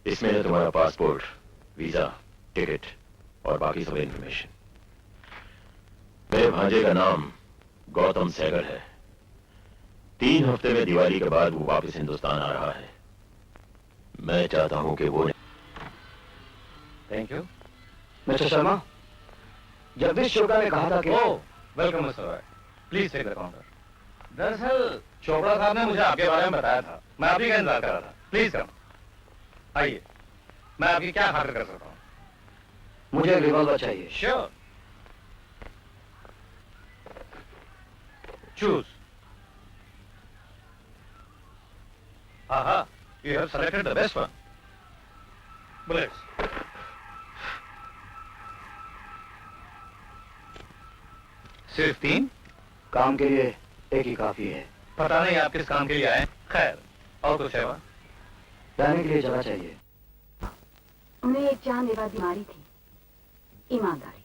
इसमें है तुम्हारा पासपोर्ट, वीजा, टिकट और बाकी सब इंफॉर्मेशन। मेरे भांजे का नाम गौतम सहगल है। 3 हफ्ते में दिवाली के बाद वो वापस हिंदुस्तान आ रहा है। मैं चाहता हूं कि वो। Thank you mister Sharma. Jagdish Chopra ने कहा था कि welcome mister Roy, please take the counter. दरअसल चोपड़ा साहब ने मुझे आपके बारे में बताया था, मैं आप ही का इंतजार कर रहा था। प्लीज कम, आइए, मैं आपकी क्या खातिर कर सकता हूँ? मुझे रिवॉल्वर चाहिए। Sure, choose. हाँ, you have selected the best one. Bullets. सिर्फ 3? काम के लिए एक ही काफी है। पता नहीं आप किस काम के लिए आए। खैर, और कुछ सेवा? रहने के लिए जगह चाहिए। उन्हें एक जानलेवा बीमारी थी, ईमानदारी।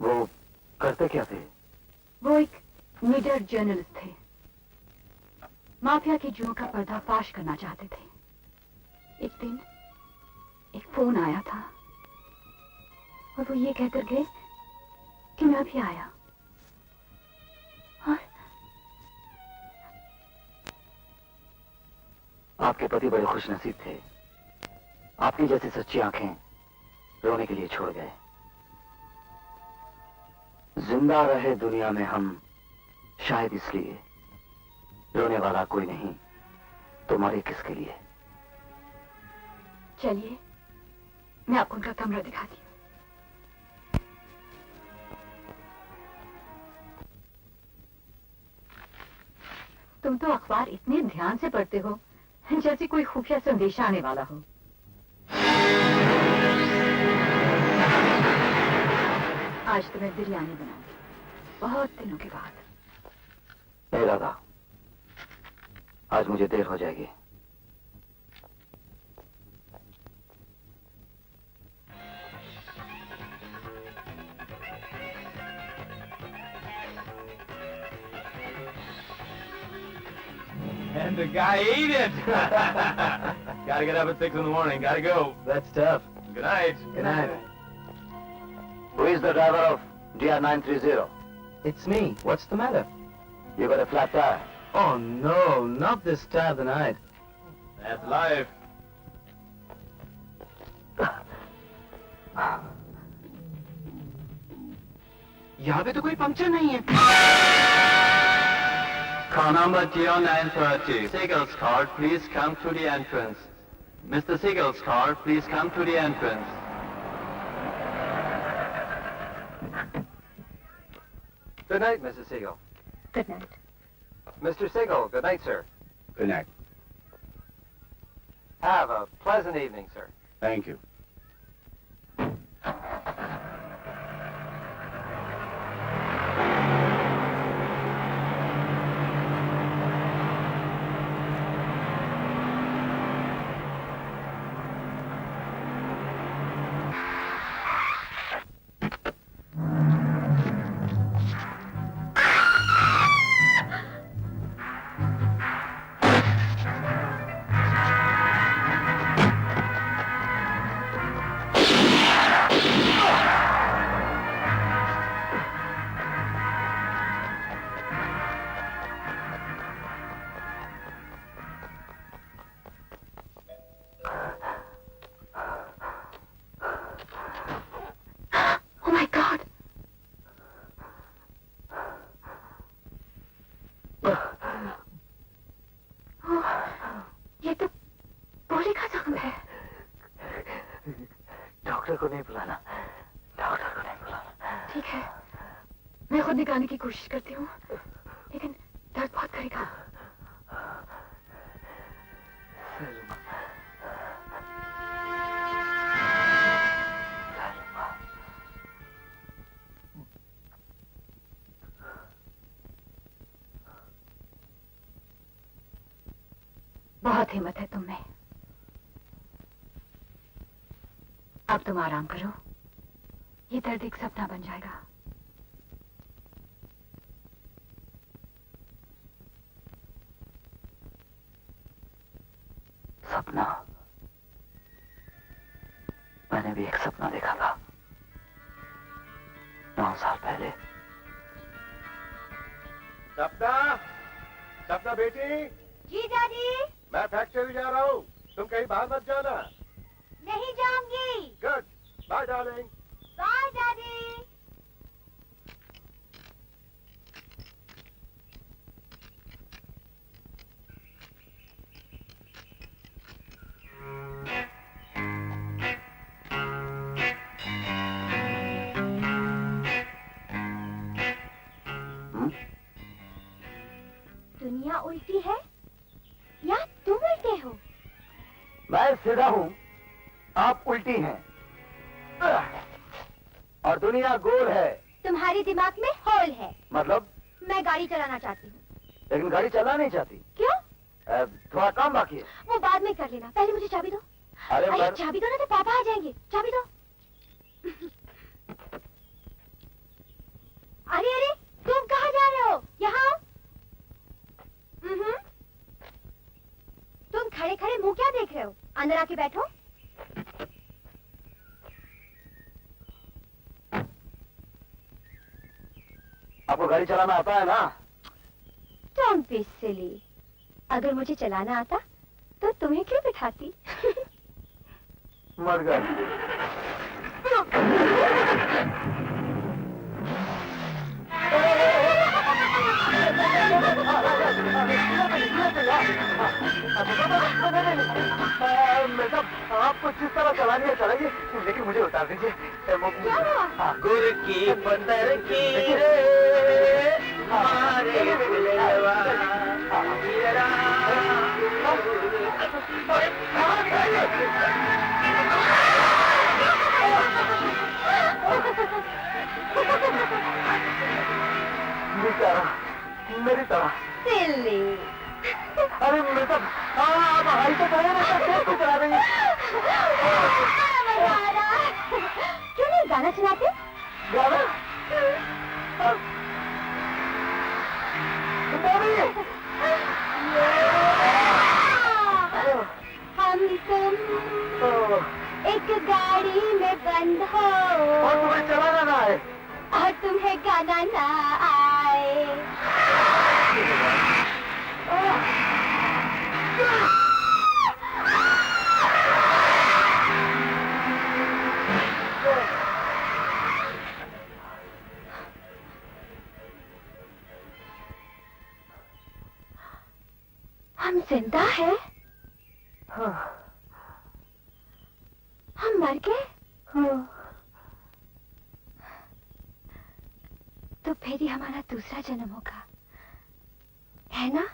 वो करते क्या थे? वो एक निडर जर्नलिस्ट थे। माफिया के जुर्म का पर्दाफाश करना चाहते थे। एक दिन एक फोन आया था और वो ये कहकर गए कि मैं अभी आया। और आपके पति बड़े खुशनसीब थे। आपकी जैसी सच्ची आंखें रोने के लिए छोड़ गए। जिंदा रहे दुनिया में हम शायद इसलिए, रोने वाला कोई नहीं तो मरे किसके लिए। चलिए, मैं आपको उनका कमरा दिखाती हूँ। तुम तो अखबार इतने ध्यान से पढ़ते हो जैसे कोई खुफिया संदेशा आने वाला हो। आज तो मैं बिरयानी बनाऊंगी, बहुत दिनों के बाद। नहीं दादा, आज मुझे देर हो जाएगी। And the guy ate it. Gotta get up at 6 in the morning. Gotta go. That's tough. Good night. Good night. Who is the driver of DR930? It's me. What's the matter? You got a flat tire. Oh, no, not this time of the night. That's life. यहाँ पे तो कोई puncture नहीं है। Car number GO930. Seagull's car, please come to the entrance. Mr. Seagull's car, please come to the entrance. Good night, Mrs. Siegel. Good night. Mr. Siegel, good night, sir. Good night. Have a pleasant evening, sir. Thank you. Oh my God! ये तो गोली का जख्म है। Doctor को नहीं बुलाना, doctor को नहीं बुलाना। ठीक है, मैं खुद निकालने की कोशिश करती हूँ, लेकिन दर्द बहुत करेगा। बहुत हिम्मत है तुम में। अब तुम आराम करो, ये दर्द एक सपना बन जाएगा। सपना? मैंने भी एक सपना देखा था 9 साल पहले। सपना, सपना बेटी, जी दादी। मैं फैक्ट्री जा रहा हूँ, तुम कहीं बाहर मत जाना। नहीं जाऊंगी। Good, bye darling. बाय दादी। दुनिया उल्टी है या तुम उल्टे हो? मैं सीधा हूं, आप उल्टी हैं। और दुनिया गोल है। तुम्हारे दिमाग में होल है। मतलब? मैं गाड़ी चलाना चाहती हूँ। लेकिन गाड़ी चलाना नहीं चाहती। क्यों? थोड़ा काम बाकी है। वो बाद में कर लेना, पहले मुझे चाबी दो। अरे चाबी दो ना तो पापा आ जाएंगे। चाबी दो। अरे अरे, तुम कहाँ जा रहे हो? यहाँ आओ। तुम खड़े खड़े मुंह क्या देख रहे हो? अंदर आके बैठो। आपको गाड़ी चलाना आता है ना? Don't be silly. अगर मुझे चलाना आता तो तुम्हें क्यों बिठाती? मर गए। आपको जिस तरह चलानी है चलाइए, लेकिन मुझे उतार दीजिए। गुर की बंदर की रे हमारे दिलवा हीरा। मेरी तरह। Silly. अरे मतलब आप हाई तो करे ना, तेज तो चला रही है। क्यों नहीं गाना सुनाते? गाना? हम तुम एक गाड़ी में बंद हो और तुम्हें चलाना ना है और तुम्हें गाना ना आए। हम जिंदा हैं? हम मर गए? तो फिर ही हमारा दूसरा जन्म होगा, है ना?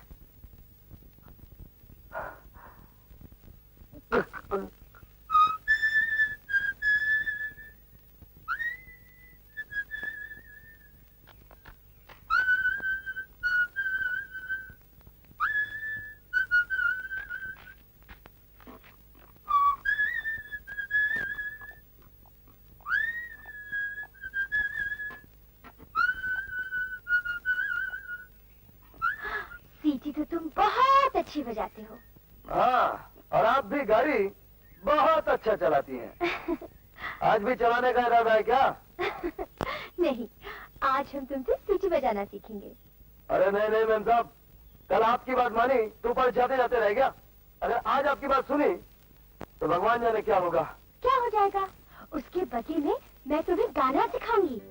सीटी तो तुम बहुत अच्छी बजाते हो। हाँ, और आप भी गाड़ी बहुत अच्छा चलाती हैं। आज भी चलाने का इरादा है क्या? नहीं, आज हम तुमसे सीटी बजाना सीखेंगे। अरे नहीं नहीं मैम साहब, कल आपकी बात मानी तो ऊपर जाते जाते रह गया। अगर आज आपकी बात सुनी तो भगवान जाने क्या होगा। क्या हो जाएगा? उसके बदले में मैं तुम्हें गाना सिखाऊंगी।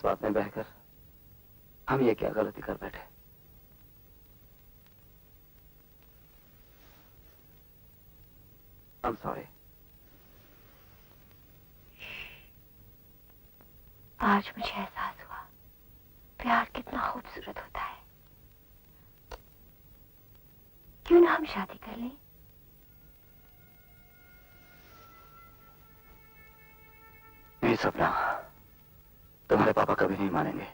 बात में बहकर हम ये क्या गलती कर बैठे। I'm sorry. आज मुझे एहसास हुआ प्यार कितना खूबसूरत होता है। क्यों ना हम शादी कर लें? नहीं सपना, तुम्हारे पापा कभी नहीं मानेंगे।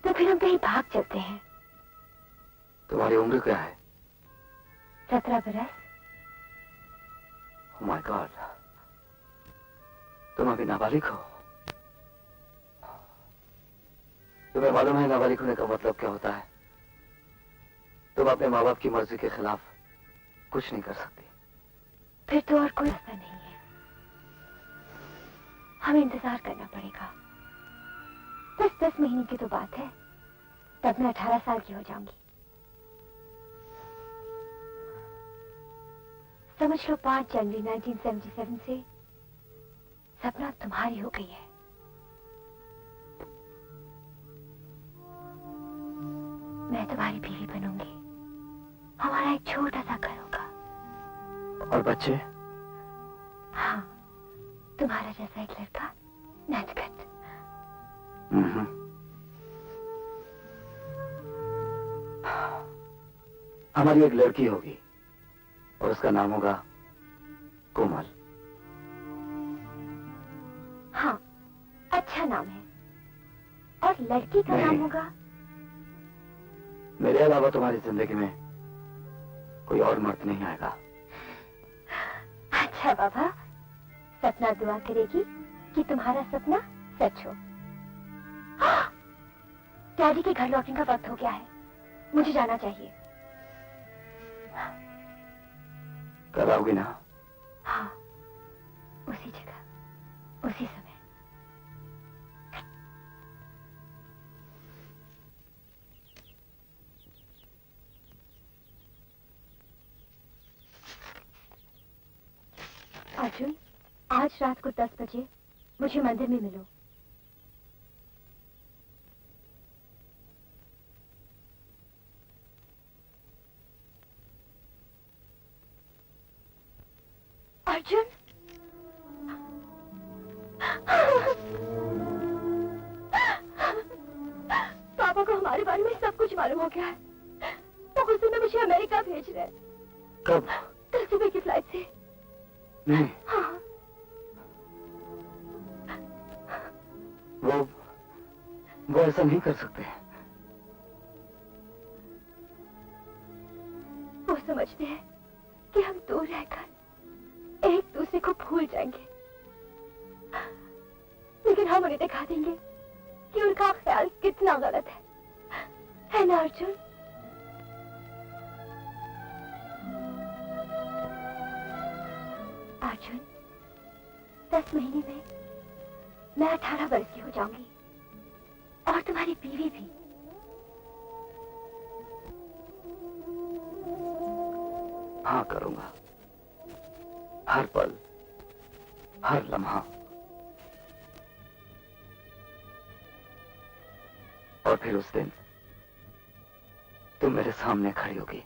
तो फिर हम कहीं भाग चलते हैं। तुम्हारी उम्र क्या है? 17 बरस। Oh my God, तुम अभी नाबालिग हो। तुम्हें मालूम है नाबालिग होने का मतलब क्या होता है? तुम अपने माँ बाप की मर्जी के खिलाफ कुछ नहीं कर सकती। फिर तो और कोई रास्ता नहीं है, हमें इंतजार करना पड़ेगा। 10 महीने की तो बात है, तब मैं 18 साल की हो जाऊंगी। समझ लो 5 जनवरी 1977 से सपना तुम्हारी हो गई है। मैं तुम्हारी बीवी बनूंगी, हमारा एक छोटा सा घर होगा। और बच्चे? हाँ, तुम्हारा जैसा एक लड़का, नटखट। हमारी एक लड़की होगी और उसका नाम होगा कोमल। हाँ, अच्छा नाम है। और लड़की का नाम होगा? मेरे अलावा तुम्हारी जिंदगी में कोई और मर्द नहीं आएगा। अच्छा बाबा, सपना दुआ करेगी कि तुम्हारा सपना सच हो। डैडी के घर लौटने का वक्त हो गया है, मुझे जाना चाहिए। कल आओगी ना? हाँ, उसी जगह, उसी समय। अर्जुन, आज रात को 10 बजे मुझे मंदिर में मिलो। अर्जुन, पापा को हमारे बारे में सब कुछ मालूम हो गया है। वो गुस्से में मुझे अमेरिका भेज रहे हैं। कब? कल सुबह की फ्लाइट से। नहीं, हाँ, वो ऐसा नहीं कर सकते। वो समझते हैं कि हम दूर रहकर एक दूसरे को भूल जाएंगे, लेकिन हम उन्हें दिखा देंगे कि उनका ख्याल कितना गलत है ना अर्जुन? अर्जुन, 10 महीने में मैं 18 वर्ष की हो जाऊंगी और तुम्हारी बीवी भी। हाँ करूंगा, हर पल, हर लम्हा। और फिर उस दिन तुम मेरे सामने खड़ी होगी,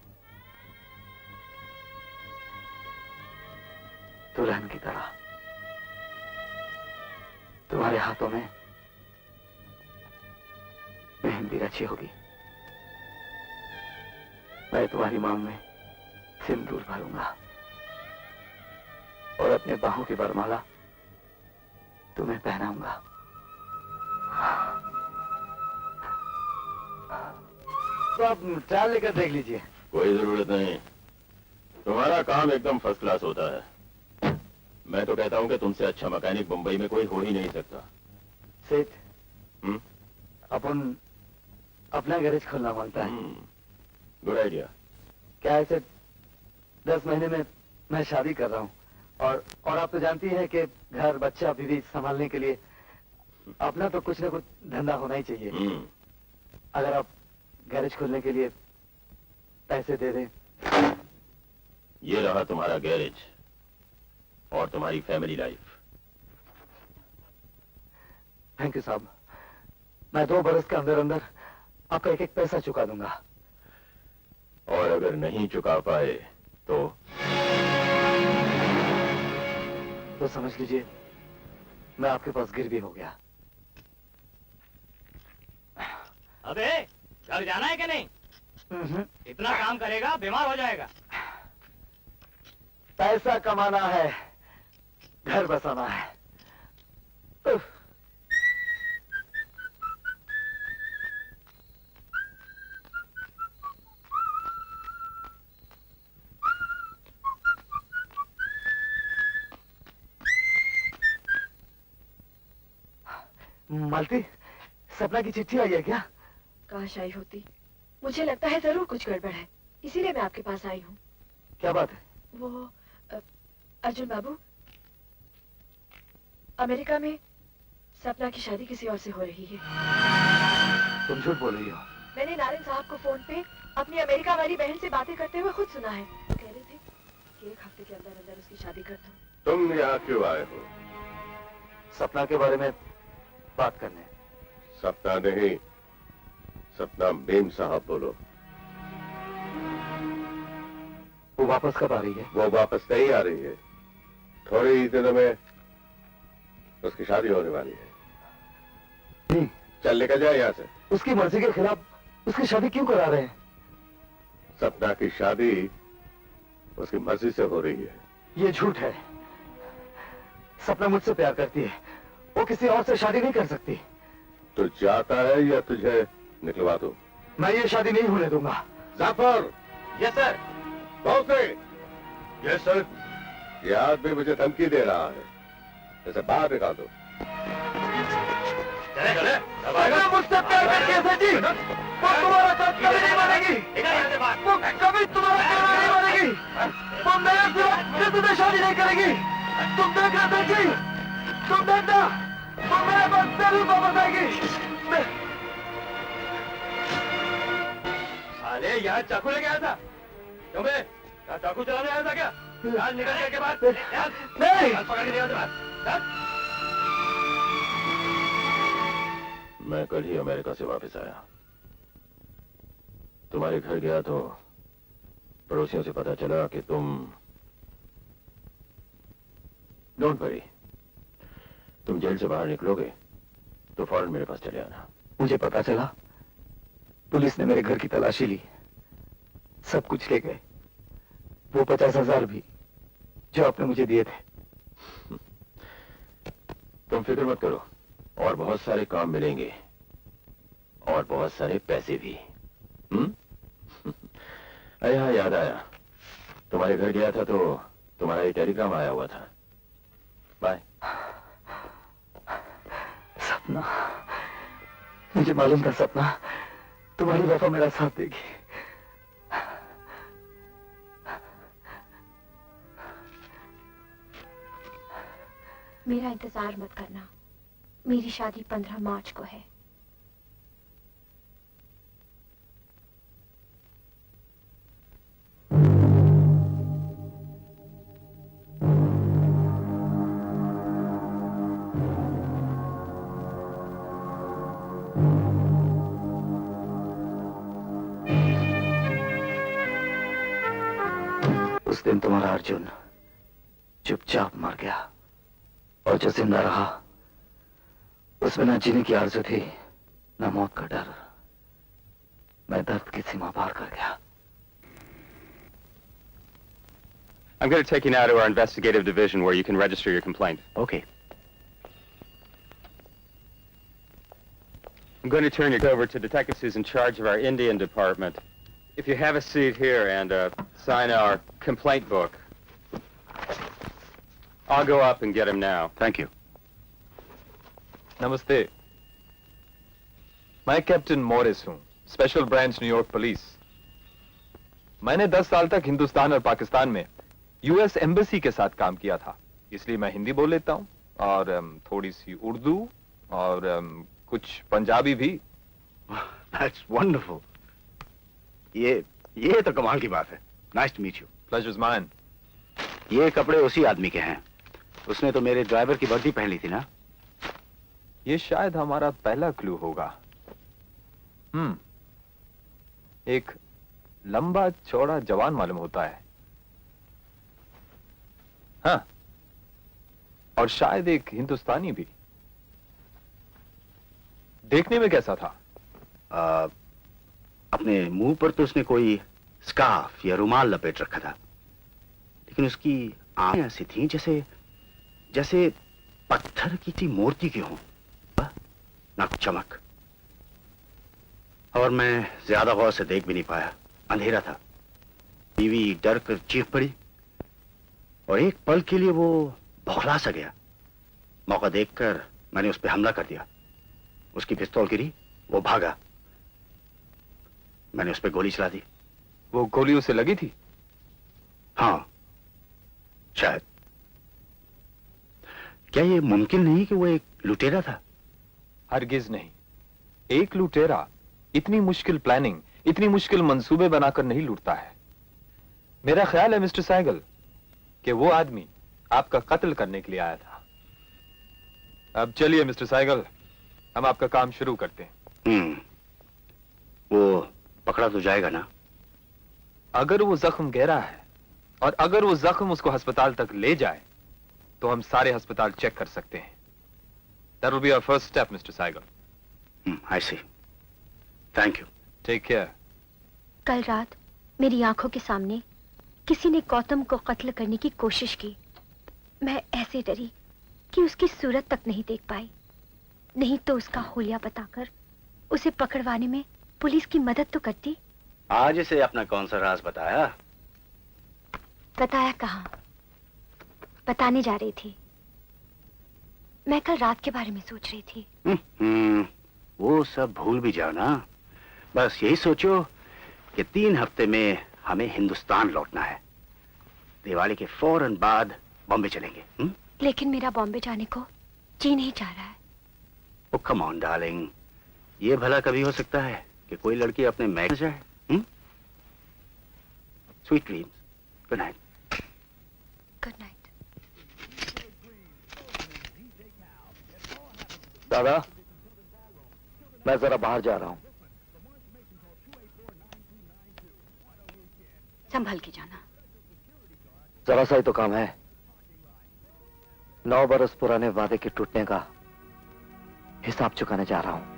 दुल्हन की तरह। तुम्हारे हाथों में मेहंदी रची होगी, मैं तुम्हारी मांग में सिंदूर भरूंगा और अपने बाहों की वरमाला तुम्हें पहनाऊंगा। तो आप चाल लेकर देख लीजिए। कोई जरूरत नहीं, तुम्हारा काम एकदम फर्स्ट क्लास होता है। मैं तो कहता हूं कि तुमसे अच्छा मैकेनिक मुंबई में कोई हो ही नहीं सकता। सेठ, अपन अपना गैरेज खोलना मांगता है। Good idea. क्या है सेठ, 10 महीने में मैं शादी कर रहा हूँ और आप तो जानती हैं कि घर बच्चा बीवी संभालने के लिए अपना तो कुछ ना कुछ धंधा होना ही चाहिए। अगर आप गैरेज खोलने के लिए पैसे दे दें। ये रहा तुम्हारा गैरेज और तुम्हारी फैमिली लाइफ। थैंक यू साहब। मैं 2 बरस के अंदर अंदर आपका एक एक पैसा चुका दूंगा। और अगर नहीं चुका पाए तो समझ लीजिए मैं आपके पास गिरवी हो गया। अबे घर जाना है कि नहीं? इतना काम करेगा बीमार हो जाएगा। पैसा कमाना है, घर बसाना है। उफ। मालती, सपना की चिट्ठी आई है क्या? काश आई होती। मुझे लगता है जरूर कुछ गड़बड़ है, इसीलिए मैं आपके पास आई हूँ। क्या बात है? वो अर्जुन बाबू, अमेरिका में सपना की शादी किसी और से हो रही है। तुम झूठ बोल रही हो। मैंने नारायण साहब को फोन पे अपनी अमेरिका वाली बहन से बातें करते हुए खुद सुना है। कह रहे थे कि 1 हफ्ते के अंदर अंदर उसकी शादी कर दूं। तुम यहाँ क्यों आए हो? सपना के बारे में बात करने। सपना नहीं, सपना मेम साहब बोलो। वो वापस कब आ रही है? वो वापस नहीं आ रही है, थोड़े ही दिनों में उसकी शादी होने वाली है। नहीं, चल निकल जाए यहाँ से। उसकी मर्जी के खिलाफ उसकी शादी क्यों करा रहे हैं? सपना की शादी उसकी मर्जी से हो रही है। ये झूठ है। सपना मुझसे प्यार करती है, वो किसी और से शादी नहीं कर सकती। तू जाता है या तुझे निकलवा दूं? मैं ये शादी नहीं होने दूंगा। जाफर! Yes sir. पहुंचे। Yes sir. ये आदमी मुझे धमकी दे रहा है, इसे बाहर निकाल दो। चले चले। सपना मुझसे प्यार करती है सर जी। वो तुम्हारा साथ कभी नहीं मानेगी। वो कभी तुम्हारा कहना नहीं मानेगी। वो मेरे सिवा किसी से शादी नहीं करेगी। तुम देखना सर जी, तुम देखना, वो मेरे पास जरूर वापस आएगी। साले यहाँ चाकू लेके आया था? क्यों बे? यहाँ चाकू चलाने आया था क्या? आज निकलने के बाद नहीं। पकड़ के दिया था। मैं कल ही अमेरिका से वापस आया। तुम्हारे घर गया तो पड़ोसियों से पता चला कि तुम डोंट वरी, तुम जेल से बाहर निकलोगे तो फौरन मेरे पास चले आना। मुझे पता चला पुलिस ने मेरे घर की तलाशी ली, सब कुछ ले गए, वो 50,000 भी जो आपने मुझे दिए थे। तुम फिक्र मत करो, और बहुत सारे काम मिलेंगे और बहुत सारे पैसे भी। अरे हाँ, याद आया, तुम्हारे घर गया था तो तुम्हारा ये टेलीग्राम आया हुआ था। बाय। सपना, मुझे मालूम था सपना तुम्हारी वफा मेरा साथ देगी। मेरा इंतजार मत करना, मेरी शादी 15 मार्च को है। उस दिन तुम्हारा अर्जुन चुपचाप मर गया, और जो जिंदा रहा उसमें न जीने की आरज़ू थी न मौत का डर। मैं दर्द की सीमा पार कर गया। I'm going to take you now to our investigative division where you can register your complaint. Okay. I'm going to turn you over to detectives who's in charge of our Indian department. If you have a seat here and sign our complaint book. I'll go up and get him now. Thank you. नमस्ते, मैं captain Morris हूँ, special branch New York police. मैंने 10 साल तक हिंदुस्तान और पाकिस्तान में US embassy के साथ काम किया था, इसलिए मैं हिंदी बोल लेता हूँ और थोड़ी सी उर्दू और कुछ पंजाबी भी। That's wonderful. ये तो कमाल की बात है। Nice to meet you. Pleasure's mine. ये कपड़े उसी आदमी के हैं, उसने तो मेरे ड्राइवर की वर्दी पहनी थी ना। ये शायद हमारा पहला क्लू होगा। एक लंबा चौड़ा जवान मालूम होता है। हाँ, और शायद एक हिंदुस्तानी भी। देखने में कैसा था? अपने मुंह पर तो उसने कोई स्कार्फ या रुमाल लपेट रखा था, लेकिन उसकी आंखें ऐसी थीं जैसे जैसे पत्थर की सी मूर्ति की हों, नाक चमक। और मैं ज्यादा गौर से देख भी नहीं पाया, अंधेरा था। बीवी डर कर चीख पड़ी और एक पल के लिए वो बौखला सा गया। मौका देखकर मैंने उस पर हमला कर दिया। उसकी पिस्तौल गिरी, वो भागा, मैंने उस पर गोली चला दी। वो गोली उसे लगी थी? हाँ, शायद। क्या ये मुमकिन नहीं कि वो एक लुटेरा था? हरगिज नहीं। एक लुटेरा इतनी मुश्किल प्लानिंग, इतनी मुश्किल मंसूबे बनाकर नहीं लूटता है। मेरा ख्याल है मिस्टर सहगल कि वो आदमी आपका कत्ल करने के लिए आया था। अब चलिए मिस्टर सहगल, हम आपका काम शुरू करते हैं। वो पकड़ा तो जाएगा ना? अगर वो जख्म गहरा है और अगर वो जख्म उसको अस्पताल तक ले जाए तो हम सारे अस्पताल चेक कर सकते हैं। That will be our first step, Mr. Saigal. I see. Thank you. Take care. कल रात मेरी आंखों के सामने किसी ने गौतम को कत्ल करने की कोशिश की। मैं ऐसे डरी कि उसकी सूरत तक नहीं देख पाई। नहीं तो उसका हुलिया बताकर उसे पकड़वाने में पुलिस की मदद तो करती। आज इसे अपना कौन सा राज बताया? बताया कहाँ, बताने जा रही थी। मैं कल रात के बारे में सोच रही थी। वो सब भूल भी जाओ ना। बस यही सोचो कि 3 हफ्ते में हमें हिंदुस्तान लौटना है। दिवाली के फौरन बाद बॉम्बे चलेंगे। लेकिन मेरा बॉम्बे जाने को जी नहीं चाह रहा है। ओ कम ऑन डार्लिंग, ये भला कभी हो सकता है कि कोई लड़की अपने मैच जाए? Sweet dreams, good night. Good night. दादा, मैं जरा बाहर जा रहा हूं। संभल के जाना। जरा सा ही तो काम है। 9 बरस पुराने वादे के टूटने का हिसाब चुकाने जा रहा हूं।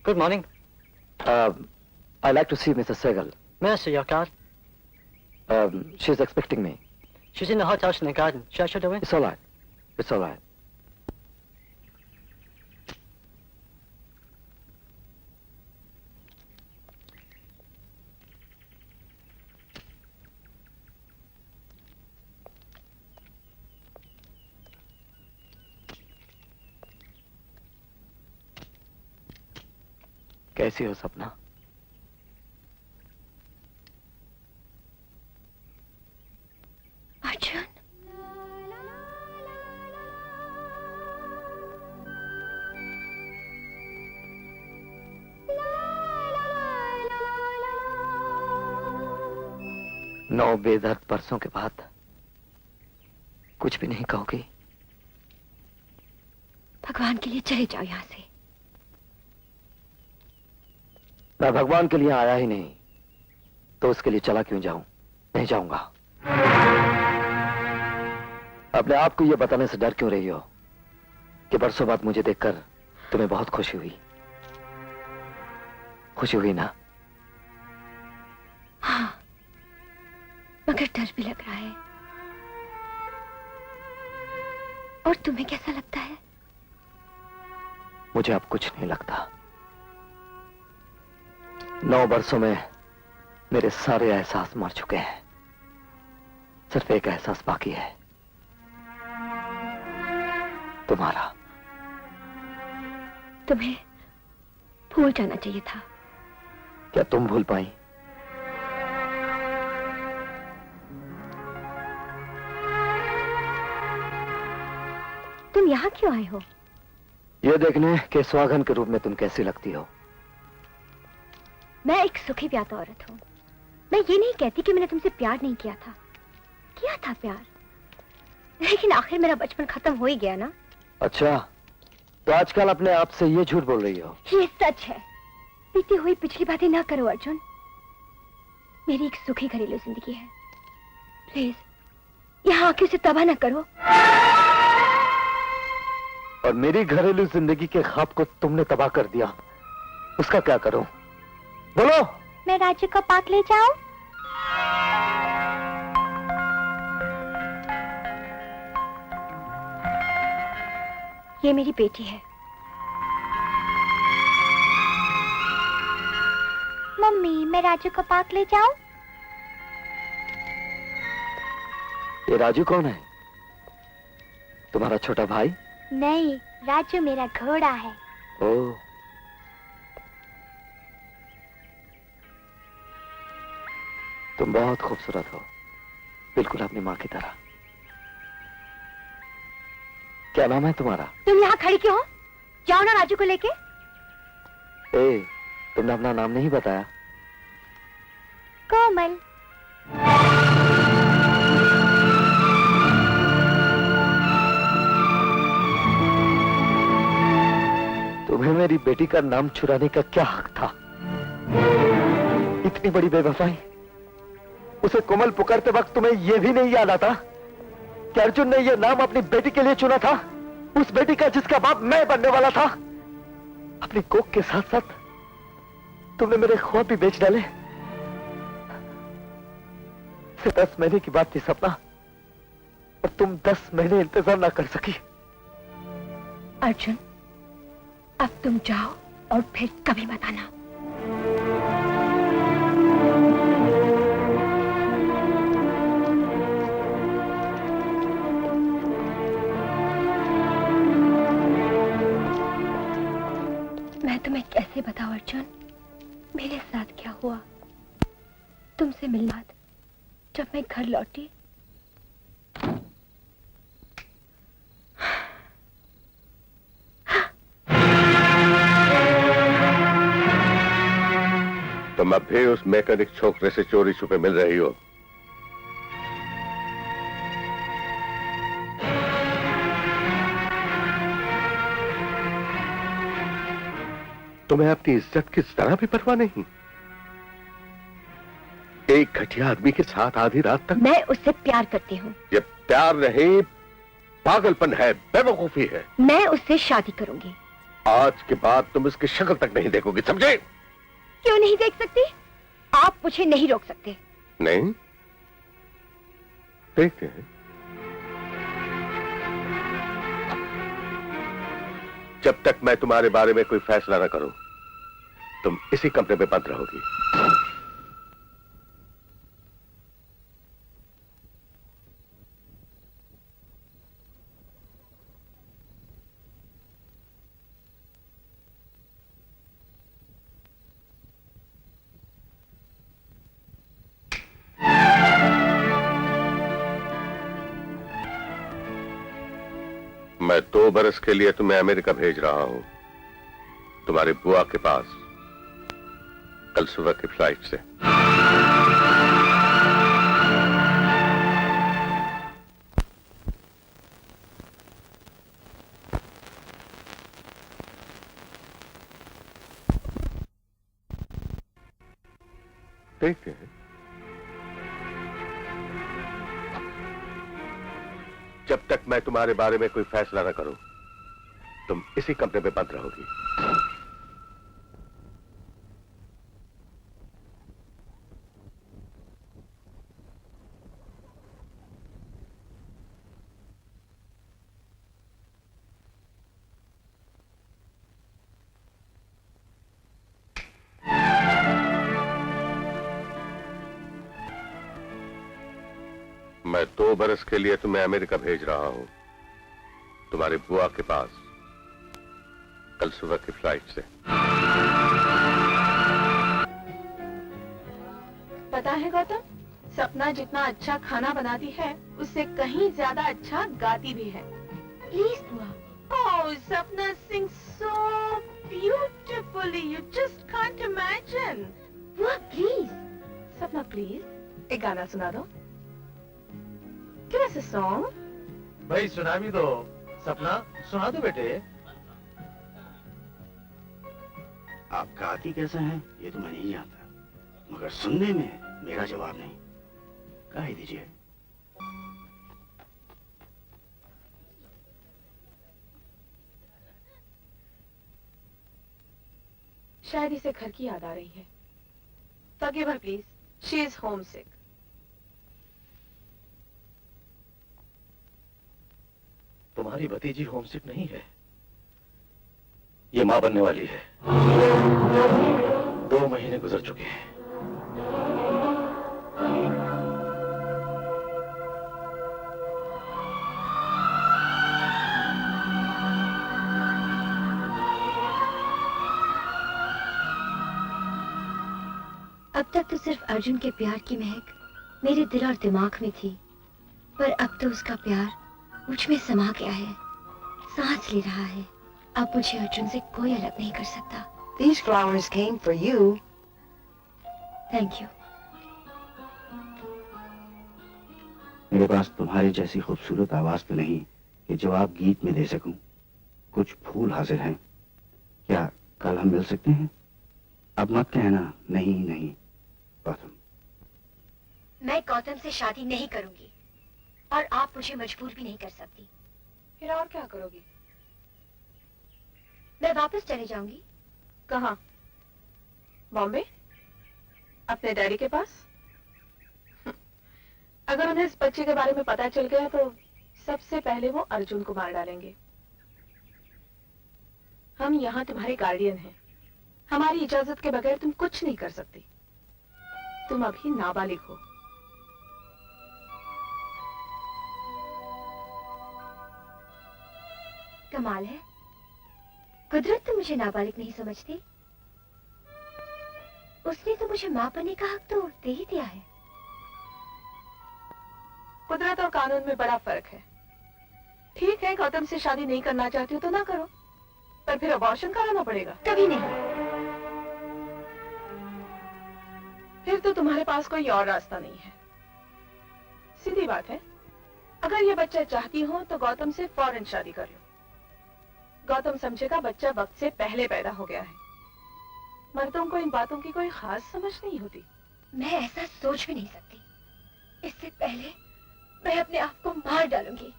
Good morning. I'd like to see Mrs. Sehgal. May I see your card? She's expecting me. She's in the hothouse in the garden. Shall I show her in? It's all right. It's all right. कैसी हो सपना? अर्जुन, नौ बेदर्द बरसों के बाद कुछ भी नहीं कहोगी? भगवान के लिए चले जाओ यहां से। मैं भगवान के लिए आया ही नहीं तो उसके लिए चला क्यों जाऊं? नहीं जाऊंगा। अपने आप को यह बताने से डर क्यों रही हो कि बरसों बाद मुझे देखकर तुम्हें बहुत खुशी हुई? खुशी हुई ना? हाँ, मगर डर भी लग रहा है। और तुम्हें कैसा लगता है? मुझे अब कुछ नहीं लगता। 9 बरसों में मेरे सारे एहसास मर चुके हैं। सिर्फ एक एहसास बाकी है, तुम्हारा। तुम्हें भूल जाना चाहिए था। क्या तुम भूल पाई? तुम यहाँ क्यों आए हो? ये देखने के सुहागन के रूप में तुम कैसी लगती हो। मैं एक सुखी ब्याह औरत हूँ। मैं ये नहीं कहती कि मैंने तुमसे प्यार नहीं किया था। किया था प्यार, लेकिन आखिर मेरा बचपन खत्म हो ही गया ना। अच्छा, तो आजकल अपने आप से ये झूठ बोल रही हो? ये सच है। बीती हुई पिछली बातें ना करो अर्जुन। मेरी एक सुखी घरेलू जिंदगी है। प्लीज यहाँ आके उसे तबाह ना करो। और मेरी घरेलू जिंदगी के ख्वाब को तुमने तबाह कर दिया, उसका क्या करूं? बोलो। मैं राजू को पार्क ले जाऊं? ये मेरी बेटी है। मम्मी, मैं राजू को पार्क ले जाऊं? ये राजू कौन है? तुम्हारा छोटा भाई? नहीं, राजू मेरा घोड़ा है। ओह, तुम बहुत खूबसूरत हो, बिल्कुल अपनी माँ की तरह। क्या नाम है तुम्हारा? तुम यहाँ खड़ी क्यों हो? जाओ ना राजू को लेके। ए, तुमने अपना नाम नहीं बताया। कोमल। तुम्हें मेरी बेटी का नाम चुराने का क्या हक था? इतनी बड़ी बेवफाई। उसे कोमल पुकारते वक्त तुम्हें यह भी नहीं याद आता कि अर्जुन ने यह नाम अपनी बेटी के लिए चुना था, उस बेटी का जिसका बाप मैं बनने वाला था। अपनी कोख के साथ साथ तुमने मेरे ख्वाब भी बेच डाले। 10 महीने की बात थी सपना, और तुम 10 महीने इंतजार ना कर सकी। अर्जुन, अब तुम जाओ और फिर कभी मत आना। मैं तुम्हें कैसे बताऊं अर्जुन, मेरे साथ क्या हुआ। तुमसे मिलने बाद जब मैं घर लौटी, तुम अब भी उस मैकेनिक छोकरे से चोरी छुपे मिल रही हो। तुम्हें अपनी इज्जत की जरा भी परवाह नहीं। एक घटिया आदमी के साथ आधी रात तक। मैं उससे प्यार करती हूँ। ये प्यार नहीं, पागलपन है, बेवकूफी है। मैं उससे शादी करूंगी। आज के बाद तुम इसकी शक्ल तक नहीं देखोगी, समझे? क्यों नहीं देख सकती? आप मुझे नहीं रोक सकते। नहीं, देखते हैं। जब तक मैं तुम्हारे बारे में कोई फैसला न करूं, तुम इसी कमरे में बंद रहोगी। मैं 2 बरस के लिए तुम्हें अमेरिका भेज रहा हूं, तुम्हारी बुआ के पास, कल सुबह की फ्लाइट से। देखते हैं। जब तक मैं तुम्हारे बारे में कोई फैसला न करूं, तुम इसी कमरे में बंद रहोगी। मैं 2 बरस के लिए तुम्हें अमेरिका भेज रहा हूं, तुम्हारी बुआ के पास, कल सुबह की फ्लाइट से। पता है गौतम, सपना जितना अच्छा खाना बनाती है उससे कहीं ज्यादा अच्छा गाती भी है। प्लीज बुआ। Oh, Sapna sings so beautifully. You just can't imagine. बुआ प्लीज। Sapna, please, एक गाना सुना दो। Give us a song. भाई सुना भी दो। सपना सुना दो बेटे। आप गाती कैसे हैं ये तो मैं नहीं जानता, मगर सुनने में मेरा जवाब नहीं। गा ही दीजिए। शायद इसे घर की याद आ रही है। Forgive her, please. She is homesick. तुम्हारी भतीजी होमसिक नहीं है, ये मां बनने वाली है। 2 महीने गुजर चुके हैं। अब तक तो सिर्फ अर्जुन के प्यार की महक मेरे दिल और दिमाग में थी, पर अब तो उसका प्यार मुझ में समा गया है, सांस ले रहा है। अब मुझे अर्जुन से कोई अलग नहीं कर सकता। These flowers came for you. Thank you. मेरे पास तुम्हारी जैसी खूबसूरत आवाज तो नहीं कि जवाब गीत में दे सकूं। कुछ फूल हाजिर हैं, क्या कल हम मिल सकते हैं? अब मत कहना नहीं नहीं। गौतम, मैं गौतम से शादी नहीं करूंगी और आप मुझे मजबूर भी नहीं कर सकती। फिर और क्या करोगी? मैं वापस चले जाऊंगी। कहाँ? बॉम्बे? अपने डैडी के पास? अगर उन्हें इस बच्चे के बारे में पता चल गया तो सबसे पहले वो अर्जुन को मार डालेंगे। हम यहाँ तुम्हारे गार्डियन हैं। हमारी इजाजत के बगैर तुम कुछ नहीं कर सकती। तुम अभी नाबालिग हो। कमाल है, कुदरत तो मुझे नाबालिग नहीं समझती। उसने तो मुझे मां बनने का हक तो दे ही दिया है। कुदरत और कानून में बड़ा फर्क है। ठीक है, गौतम से शादी नहीं करना चाहती हो तो ना करो, पर फिर अबॉर्शन कराना पड़ेगा। कभी नहीं। फिर तो तुम्हारे पास कोई और रास्ता नहीं है। सीधी बात है, अगर ये बच्चा चाहती हो तो गौतम से फौरन शादी कर लो। गौतम समझेगा बच्चा वक्त से पहले पैदा हो गया है। मर्दों को इन बातों की कोई खास समझ नहीं होती। मैं ऐसा सोच भी नहीं सकती। इससे पहले मैं अपने आप को मार डालूंगी।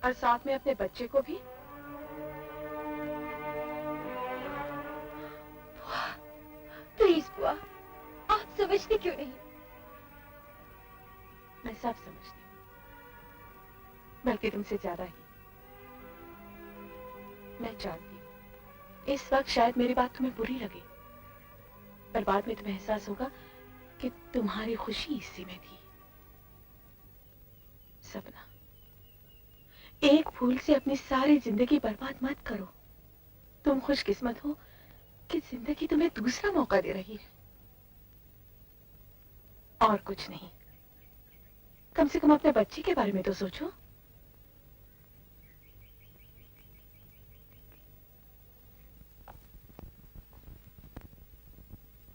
और साथ में अपने बच्चे को भी। प्लीज बुआ, आप समझती क्यों नहीं? मैं सब समझती हूँ, बल्कि तुमसे ज्यादा ही। मैं जानती हूँ इस वक्त शायद मेरी बात तुम्हें बुरी लगे, पर बाद में तुम्हें एहसास होगा कि तुम्हारी खुशी इसी में थी। सपना, एक फूल से अपनी सारी जिंदगी बर्बाद मत करो। तुम खुशकिस्मत हो कि जिंदगी तुम्हें दूसरा मौका दे रही है, और कुछ नहीं। कम से कम अपने बच्चे के बारे में तो सोचो।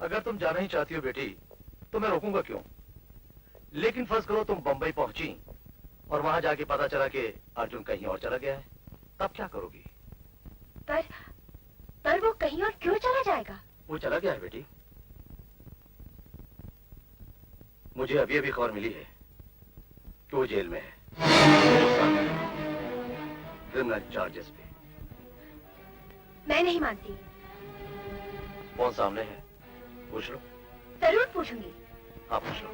अगर तुम जाना ही चाहती हो बेटी तो मैं रोकूंगा क्यों? लेकिन फर्ज करो तुम बंबई पहुंची और वहां जाके पता चला कि अर्जुन कहीं और चला गया है, तब क्या करोगी? पर वो कहीं और क्यों चला जाएगा? वो चला गया है बेटी। मुझे अभी अभी खबर मिली है कि वो जेल में है, क्रिमिनल चार्जेस पे। मैं नहीं मानती। कौन सामने है? पूछ लो। जरूर पूछूंगी। हाँ पूछ लो।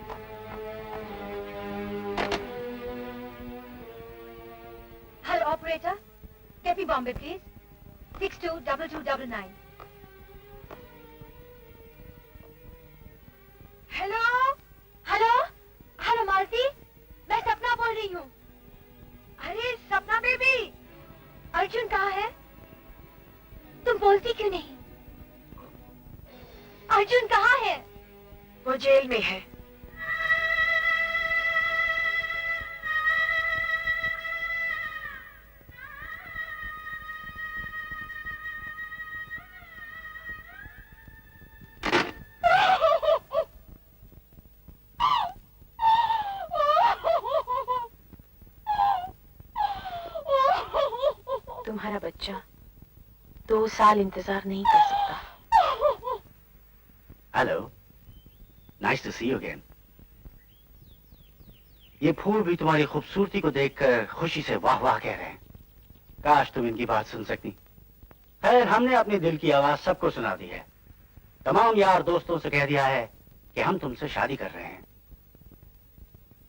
Hello operator, get me Bombay please. 622299। Hello hello hello Malti, मैं सपना बोल रही हूँ। अरे सपना बेबी, अर्जुन कहाँ है? अर्जुन कहाँ है? वो जेल में है। तुम्हारा बच्चा 2 साल इंतजार नहीं कर सकता। Hello, nice to see you again. ये फूल भी तुम्हारी खूबसूरती को देखकर खुशी से वाह वाह कह रहे हैं। काश तुम इनकी बात सुन सकती। खैर, हमने अपने दिल की आवाज सबको सुना दी है। तमाम यार दोस्तों से कह दिया है कि हम तुमसे शादी कर रहे हैं।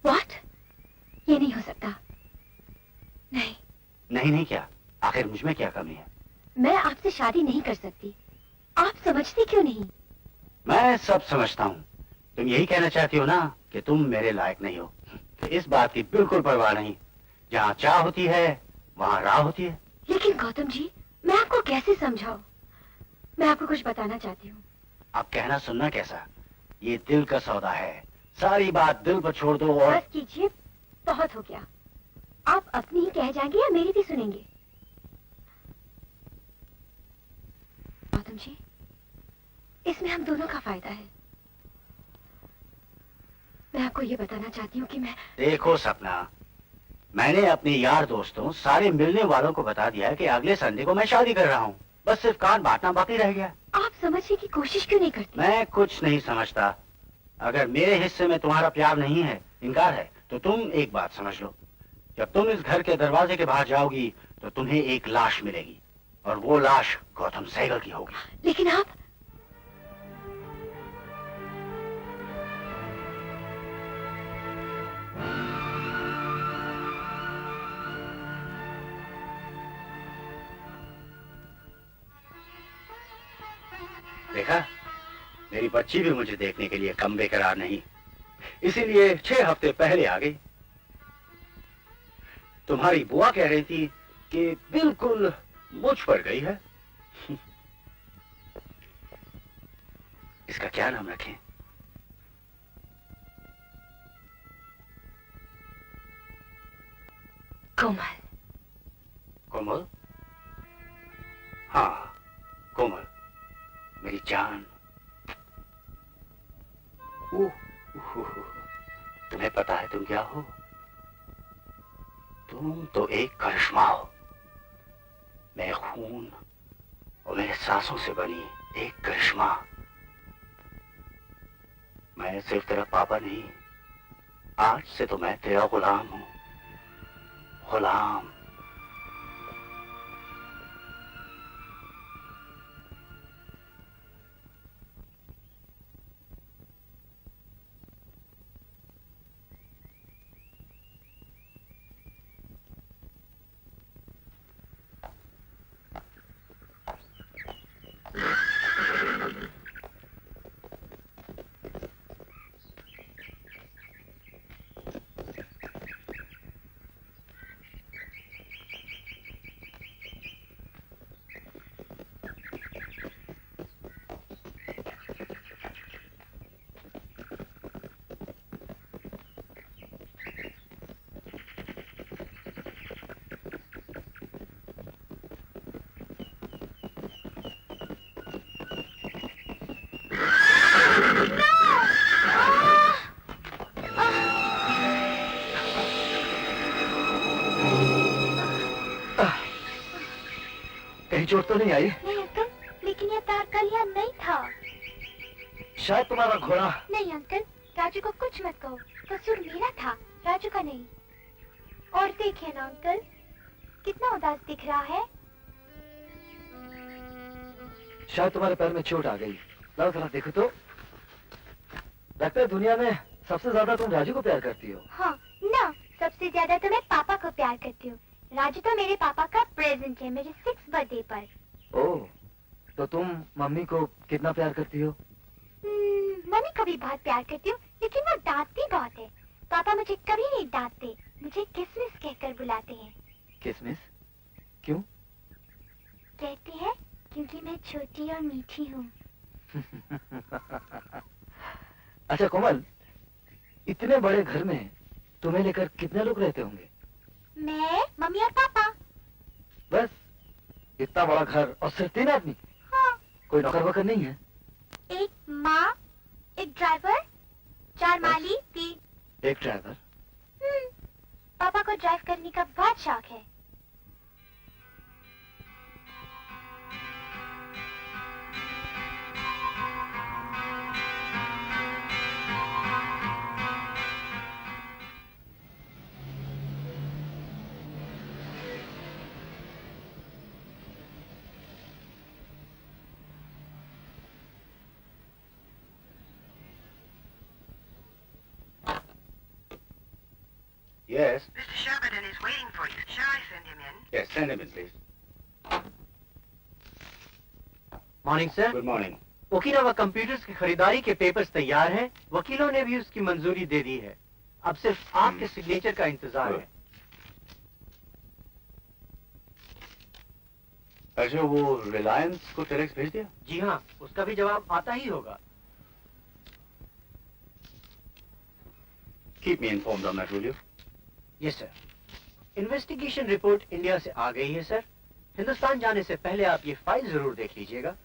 What? ये नहीं हो सकता। नहीं। नहीं क्या? आखिर मुझमें क्या कमी है? मैं आपसे शादी नहीं कर सकती। आप समझते क्यों नहीं? मैं सब समझता हूँ। तुम यही कहना चाहती हो ना कि तुम मेरे लायक नहीं हो। इस बात की बिल्कुल परवाह नहीं। जहाँ चाह होती है वहाँ राह होती है। लेकिन गौतम जी, मैं आपको कैसे समझाऊं? मैं आपको कुछ बताना चाहती हूँ। अब कहना सुनना कैसा? ये दिल का सौदा है। सारी बात दिल पर छोड़ दो और बस कीजिए, बहुत हो गया। आप अपनी ही कह जाएंगे या मेरी भी सुनेंगे? गौतम जी, इसमें हम दोनों का फायदा है। मैं आपको ये बताना चाहती हूँ कि मैं... देखो सपना, मैंने अपने यार दोस्तों सारे मिलने वालों को बता दिया है कि अगले संडे को मैं शादी कर रहा हूँ। बस सिर्फ कार्ड बांटना बाकी रह गया। आप समझने की कोशिश क्यों नहीं करते? मैं कुछ नहीं समझता। अगर मेरे हिस्से में तुम्हारा प्यार नहीं है, इनकार है, तो तुम एक बात समझ लो। जब तुम इस घर के दरवाजे के बाहर जाओगी तो तुम्हें एक लाश मिलेगी और वो लाश गौतम सहगल की होगी। लेकिन आप... देखा, मेरी बच्ची भी मुझे देखने के लिए कम बेकरार नहीं, इसीलिए 6 हफ्ते पहले आ गई। तुम्हारी बुआ कह रही थी कि बिल्कुल मुझ पर गई है। इसका क्या नाम रखें? कोमल। कोमल? हाँ, कोमल, मेरी जान। तुम्हें पता है तुम क्या हो? तुम तो एक करिश्मा हो। मेरे खून और मेरे सांसों से बनी एक करिश्मा। मैं सिर्फ तेरा पापा नहीं, आज से तो मैं तेरा गुलाम हूं। गुलाम। कहीं चोट तो नहीं आई? नहीं अंकल, लेकिन ये तार कल यहाँ नहीं था। शायद तुम्हारा घोड़ा... नहीं अंकल, राजू को कुछ मत कहो। कसूर मेरा था, राजू का नहीं। और देखिए ना अंकल, कितना उदास दिख रहा है। शायद तुम्हारे पैर में चोट आ गई। लाओ जरा देखो तो। लगता है दुनिया में सबसे ज्यादा तुम राजू को प्यार करती हो। हाँ ना, सबसे ज्यादा तो मैं पापा को प्यार करती हूँ। राजू तो मेरे पापा का प्रेजेंट है मेरे 6th बर्थडे पर। ओह, तो तुम मम्मी को कितना प्यार करती हो? मम्मी को भी बहुत प्यार करती हूँ, लेकिन वो डांटती बहुत है। पापा मुझे कभी नहीं डांटते, मुझे किसमिस कहकर बुलाते हैं। किसमिस? क्यों? कहते हैं क्योंकि मैं छोटी और मीठी हूँ। अच्छा कोमल, इतने बड़े घर में तुम्हें लेकर कितने लोग रहते होंगे? मैं, मम्मी और पापा। बस इतना बड़ा घर और सिर्फ 3 आदमी? हाँ। कोई नौकर वोकर नहीं है? एक माँ, एक ड्राइवर, 4 माली, 3। एक ड्राइवर? पापा को ड्राइव करने का बहुत शौक है। Yes. Mr. Sheridan is waiting for you. Shall I send him in? Yes, send him in, please. Morning sir. Good morning. Okinawa computers की खरीदारी के पेपर्स तैयार हैं। वकीलों ने भी उसकी मंजूरी दे दी है। अब सिर्फ आपके सिग्नेचर का इंतजार है। अच्छा, वो रिलायंस को टेरेक्स भेज दिया? जी हाँ, उसका भी जवाब आता ही होगा। Keep me informed on that, will you? Yes sir. Investigation report India से आ गई है सर। हिंदुस्तान जाने से पहले आप ये फाइल जरूर देख लीजिएगा।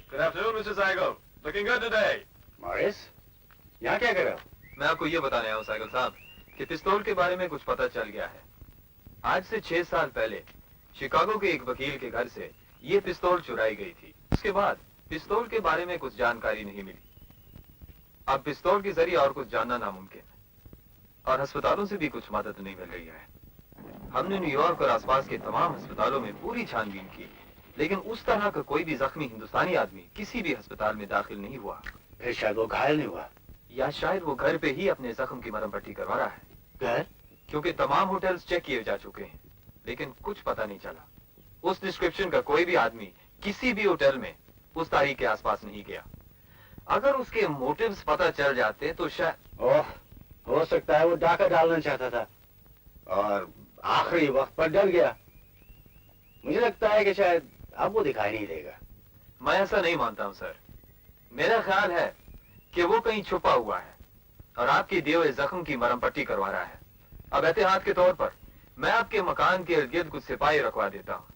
Good afternoon, Mr. Seigel. Looking good today. Morris, यहाँ क्या कर रहे हो? मैं आपको ये बताने आया हूँ साइकिल साहब कि पिस्तौल के बारे में कुछ पता चल गया है। आज से 6 साल पहले शिकागो के एक वकील के घर से ये पिस्तौल चुराई गई थी। उसके बाद पिस्तौल के बारे में कुछ जानकारी नहीं मिली। अब पिस्तौल के जरिए और कुछ जानना नामुमकिन है और अस्पतालों से भी कुछ मदद नहीं मिल रही है। हमने न्यूयॉर्क और आसपास के तमाम अस्पतालों में पूरी छानबीन की, लेकिन उस तरह का कोई भी जख्मी हिंदुस्तानी आदमी किसी भी अस्पताल में दाखिल नहीं हुआ। फिर शायद वो घायल नहीं हुआ, या शायद वो घर पे ही अपने जख्म की मरहम पट्टी करवा रहा है। घर? क्योंकि तमाम होटल्स चेक किए जा चुके हैं, लेकिन कुछ पता नहीं चला। उस डिस्क्रिप्शन का कोई भी आदमी किसी भी होटल में उस तारीख के आसपास नहीं गया। अगर उसके मोटिव्स पता चल जाते तो शायद हो सकता है वो डाका डालना चाहता था और आखिरी वक्त पर डर गया। मुझे लगता है कि शायद अब वो दिखाई नहीं देगा। मैं ऐसा नहीं मानता हूं सर। मेरा ख्याल है कि वो कहीं छुपा हुआ है और आपके दिए हुए जख्म की मरहम पट्टी करवा रहा है। अब एहतियात के तौर पर मैं आपके मकान के इर्द गिर्द कुछ सिपाही रखवा देता हूँ।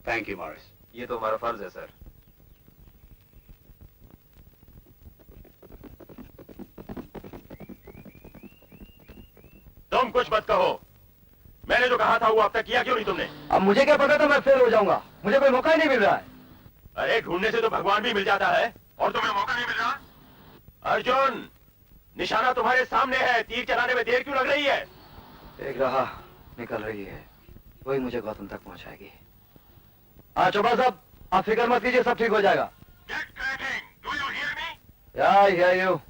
Thank you Morris. ये तो हमारा फर्ज है सर। तुम कुछ मत कहो। मैंने जो कहा था वो अब तक किया क्यों नहीं तुमने? अब मुझे क्या पता था मैं फेल हो जाऊंगा। मुझे कोई मौका ही नहीं मिल रहा है। अरे ढूंढने से तो भगवान भी मिल जाता है और तुम्हें मौका नहीं मिल रहा। अर्जुन, निशाना तुम्हारे सामने है, तीर चलाने में देर क्यों लग रही है? एक राह निकल रही है, वही मुझे गौतम तक पहुंचाएगी। हाँ चोपड़ा साहब, आप फिक्र मत कीजिए, सब ठीक हो जाएगा। Yeah, I hear you.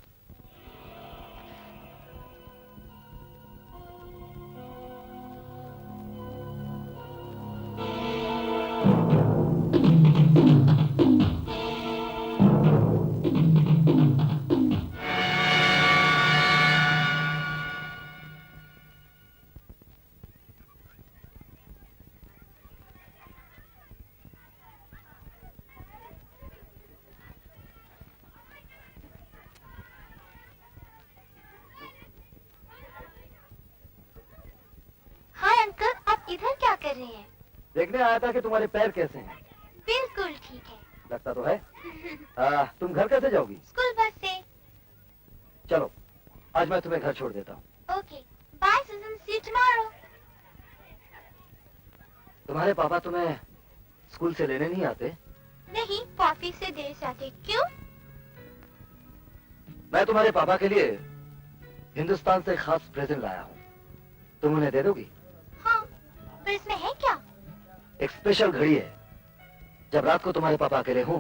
इधर क्या कर रहे हैं? देखने आया था कि तुम्हारे पैर कैसे हैं। बिल्कुल ठीक है। लगता तो है। तुम घर कैसे जाओगी? स्कूल बस से। चलो, आज मैं तुम्हें घर छोड़ देता हूँ। Okay, bye Sujan, see you tomorrow. तुम्हारे पापा तुम्हें स्कूल से लेने नहीं आते? नहीं, कॉफी से देर से आते। क्यों? मैं तुम्हारे पापा के लिए हिंदुस्तान से खास प्रेजेंट लाया हूँ, तुम उन्हें दे दोगी? हाँ, पर इसमें है क्या? एक स्पेशल घड़ी है। जब रात को तुम्हारे पापा अकेले हों,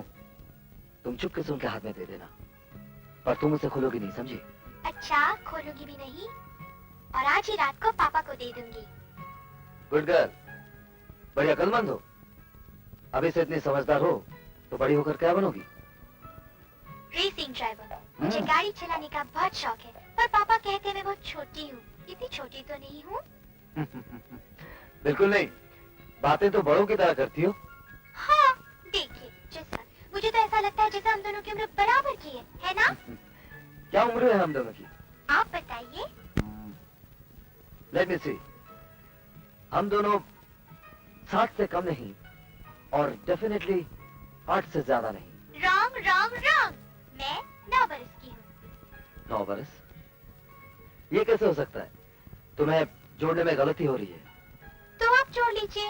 तुम चुपके से उनके हाथ में दे देना, पर तुम उसे खोलोगी नहीं, समझी? अच्छा, खोलूंगी भी नहीं और आज ही रात को पापा को दे दूंगी। गुड गर्ल, बड़ी अक्लमंद हो। अभी से इतनी समझदार हो तो बड़ी होकर क्या बनोगी? Racing driver. मुझे गाड़ी चलाने का बहुत शौक है, पर पापा कहते हैं मैं बहुत छोटी हूँ। इतनी छोटी तो नहीं हूँ। बिल्कुल नहीं, बातें तो बड़ों की तरह करती हो। हाँ, देखिए जैसा मुझे तो ऐसा लगता है जैसे हम दोनों की उम्र बराबर की है ना? क्या उम्र है हम दोनों की? आप बताइए। लेट मी सी, हम दोनों 60 से कम नहीं और डेफिनेटली 8 से ज्यादा नहीं। रॉन्ग रॉन्ग रॉन्ग, मैं 9 बरस की हूँ। 9 बरस? ये कैसे हो सकता है? तुम्हें जोड़ने में गलती हो रही है। तो आप जोड़ लीजिए।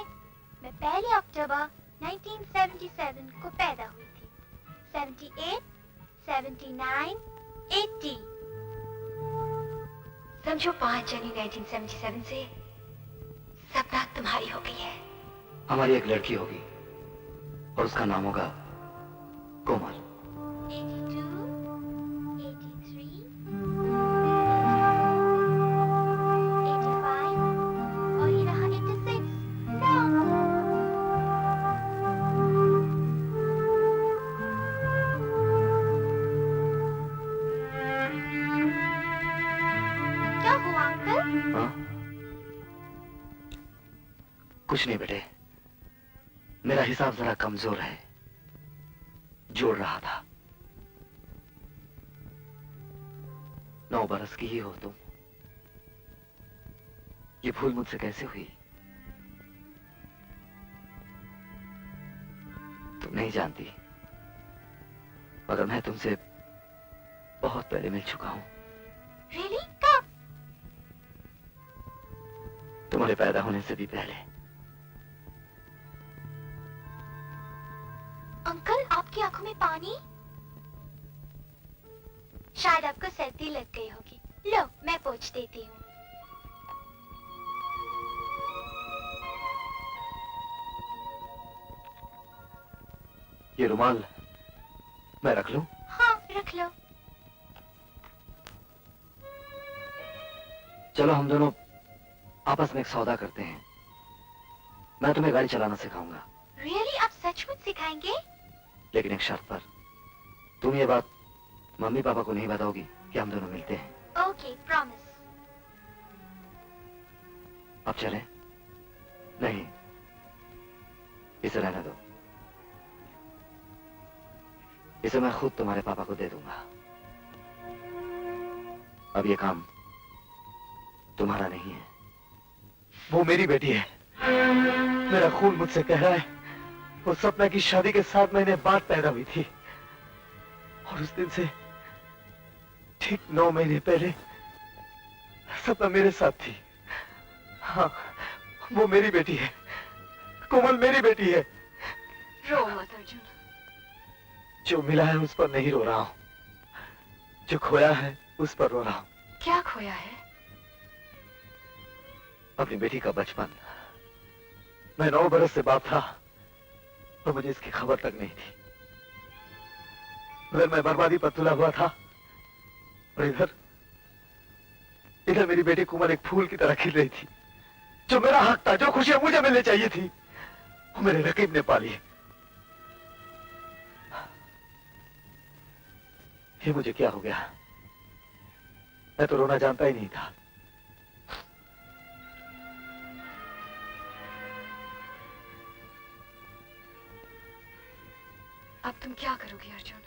मैं 1 अक्टूबर 1977 को पैदा हुई थी। 78, 79, 80। समझो 5 जनवरी 1977 से सब बात तुम्हारी हो गई है। हमारी एक लड़की होगी और उसका नाम होगा कोमल। 82, 83, 85 और ये रहा 86। क्या हुआ अंकल? हाँ? कुछ नहीं बेटे, मेरा हिसाब जरा कमजोर है, जोड़ रहा था। 9 बरस की ही हो तुम। ये भूल मुझसे कैसे हुई? तुम नहीं जानती, मगर मैं तुमसे बहुत पहले मिल चुका हूं। Really? कब? तुम्हारे पैदा होने से भी पहले। अंकल, आपकी आंखों में पानी? शायद आपको सर्दी लग गई होगी। लो, मैं पोंछ देती हूँ। ये रुमाल मैं रख लूं? हाँ, रख लो। चलो हम दोनों आपस में एक सौदा करते हैं। मैं तुम्हें गाड़ी चलाना सिखाऊंगा। Really? आप सचमुच सिखाएंगे? लेकिन एक शर्त पर। तुम ये बात मम्मी पापा को नहीं बताओगी कि हम दोनों मिलते हैं। Okay, promise. अब चलें? नहीं, इसे रहने दो। इसे मैं खुद तुम्हारे पापा को दे दूंगा। अब ये काम तुम्हारा नहीं है। वो मेरी बेटी है। मेरा खून मुझसे कह रहा है, वो सपना की शादी के 7 महीने बाद पैदा हुई थी और उस दिन से ठीक 9 महीने पहले सपना मेरे साथ थी। हाँ, वो मेरी बेटी है। कोमल मेरी बेटी है। रो मत अर्जुन। जो मिला है उस पर नहीं रो रहा हूं, जो खोया है उस पर रो रहा हूं। क्या खोया है? अपनी बेटी का बचपन। मैं 9 बरस से बाप था और मुझे इसकी खबर तक नहीं थी। उधर मैं बर्बादी पर तुला हुआ था और इधर मेरी बेटी कोमल एक फूल की तरह खिल रही थी। जो मेरा हक था, जो खुशियां मुझे मिलने चाहिए थी, वो मेरे रकीब ने पाली। ये मुझे क्या हो गया? मैं तो रोना जानता ही नहीं था। अब तुम क्या करोगे अर्जुन?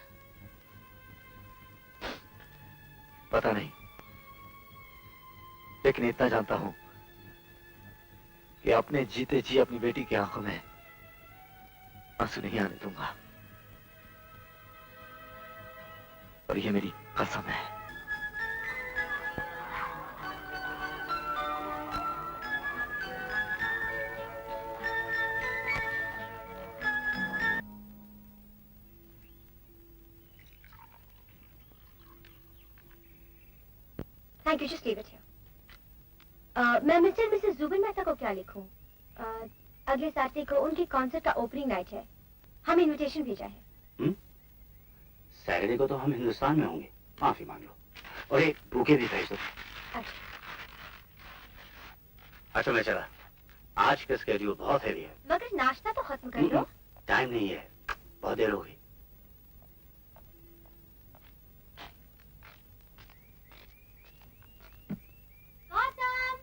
पता नहीं, लेकिन इतना जानता हूं कि अपने जीते जी अपनी बेटी की आंखों में आंसू नहीं आने दूंगा। और ये मेरी कसम है। Thank you, just leave it here. मैं मिस्टर मिसेस जुबिन मेहता को क्या लिखूं? अगले सैटरडे को उनकी कॉन्सर्ट का ओपनिंग नाइट है। हम इनविटेशन भेजा है। सैटरडे को तो हम हिंदुस्तान में होंगे, माफी मांग लो। और एक बुके भी भेज दो। अच्छा मैं चला, आज का स्केड्यूल बहुत हैवी है। मगर नाश्ता तो खत्म कर लो। टाइम नहीं है, बहुत देर हो गई। गौतम,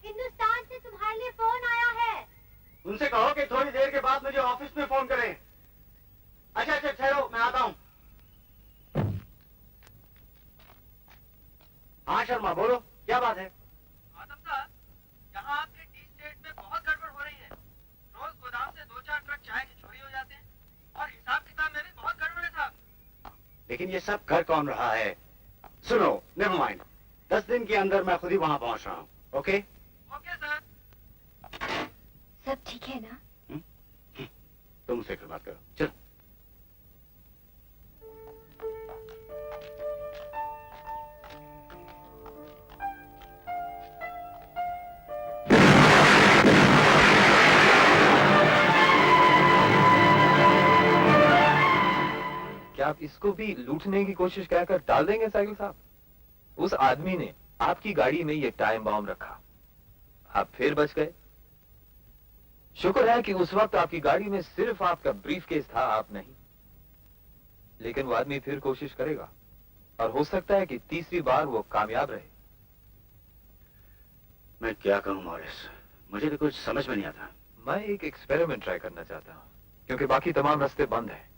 हिंदुस्तान से तुम्हारे लिए फोन आया है। उनसे कहो कि थोड़ी देर के बाद मुझे ऑफिस में फोन करें। अच्छा अच्छा ठहरो, मैं आता हूँ। हाँ शर्मा बोलो, क्या बात है? गौतम साहब, यहाँ आपके टी स्टेट में बहुत गड़बड़ हो रही है। रोज गोदाम से 2-4 ट्रक चाय की चोरी हो जाते हैं और हिसाब किताब में भी बहुत गड़बड़ है साहब। लेकिन ये सब कर कौन रहा है? सुनो, नेवर माइंड, 10 दिन के अंदर मैं खुद ही वहां पहुंच रहा हूँ। Okay okay sir. सब ठीक है ना? तुम मुझसे फिर बात करो, चलो। क्या आप इसको भी लूटने की कोशिश कहकर डाल देंगे साइकिल साहब? उस आदमी ने आपकी गाड़ी में ये टाइम बॉम्ब रखा, आप फिर बच गए। शुक्र है कि उस वक्त आपकी गाड़ी में सिर्फ आपका ब्रीफकेस था, आप नहीं। लेकिन वो आदमी फिर कोशिश करेगा और हो सकता है कि तीसरी बार वो कामयाब रहे। मैं क्या कहूं मॉरिस, मुझे तो कुछ समझ में नहीं आता। मैं एक एक्सपेरिमेंट ट्राई करना चाहता हूं, क्योंकि बाकी तमाम रास्ते बंद हैं।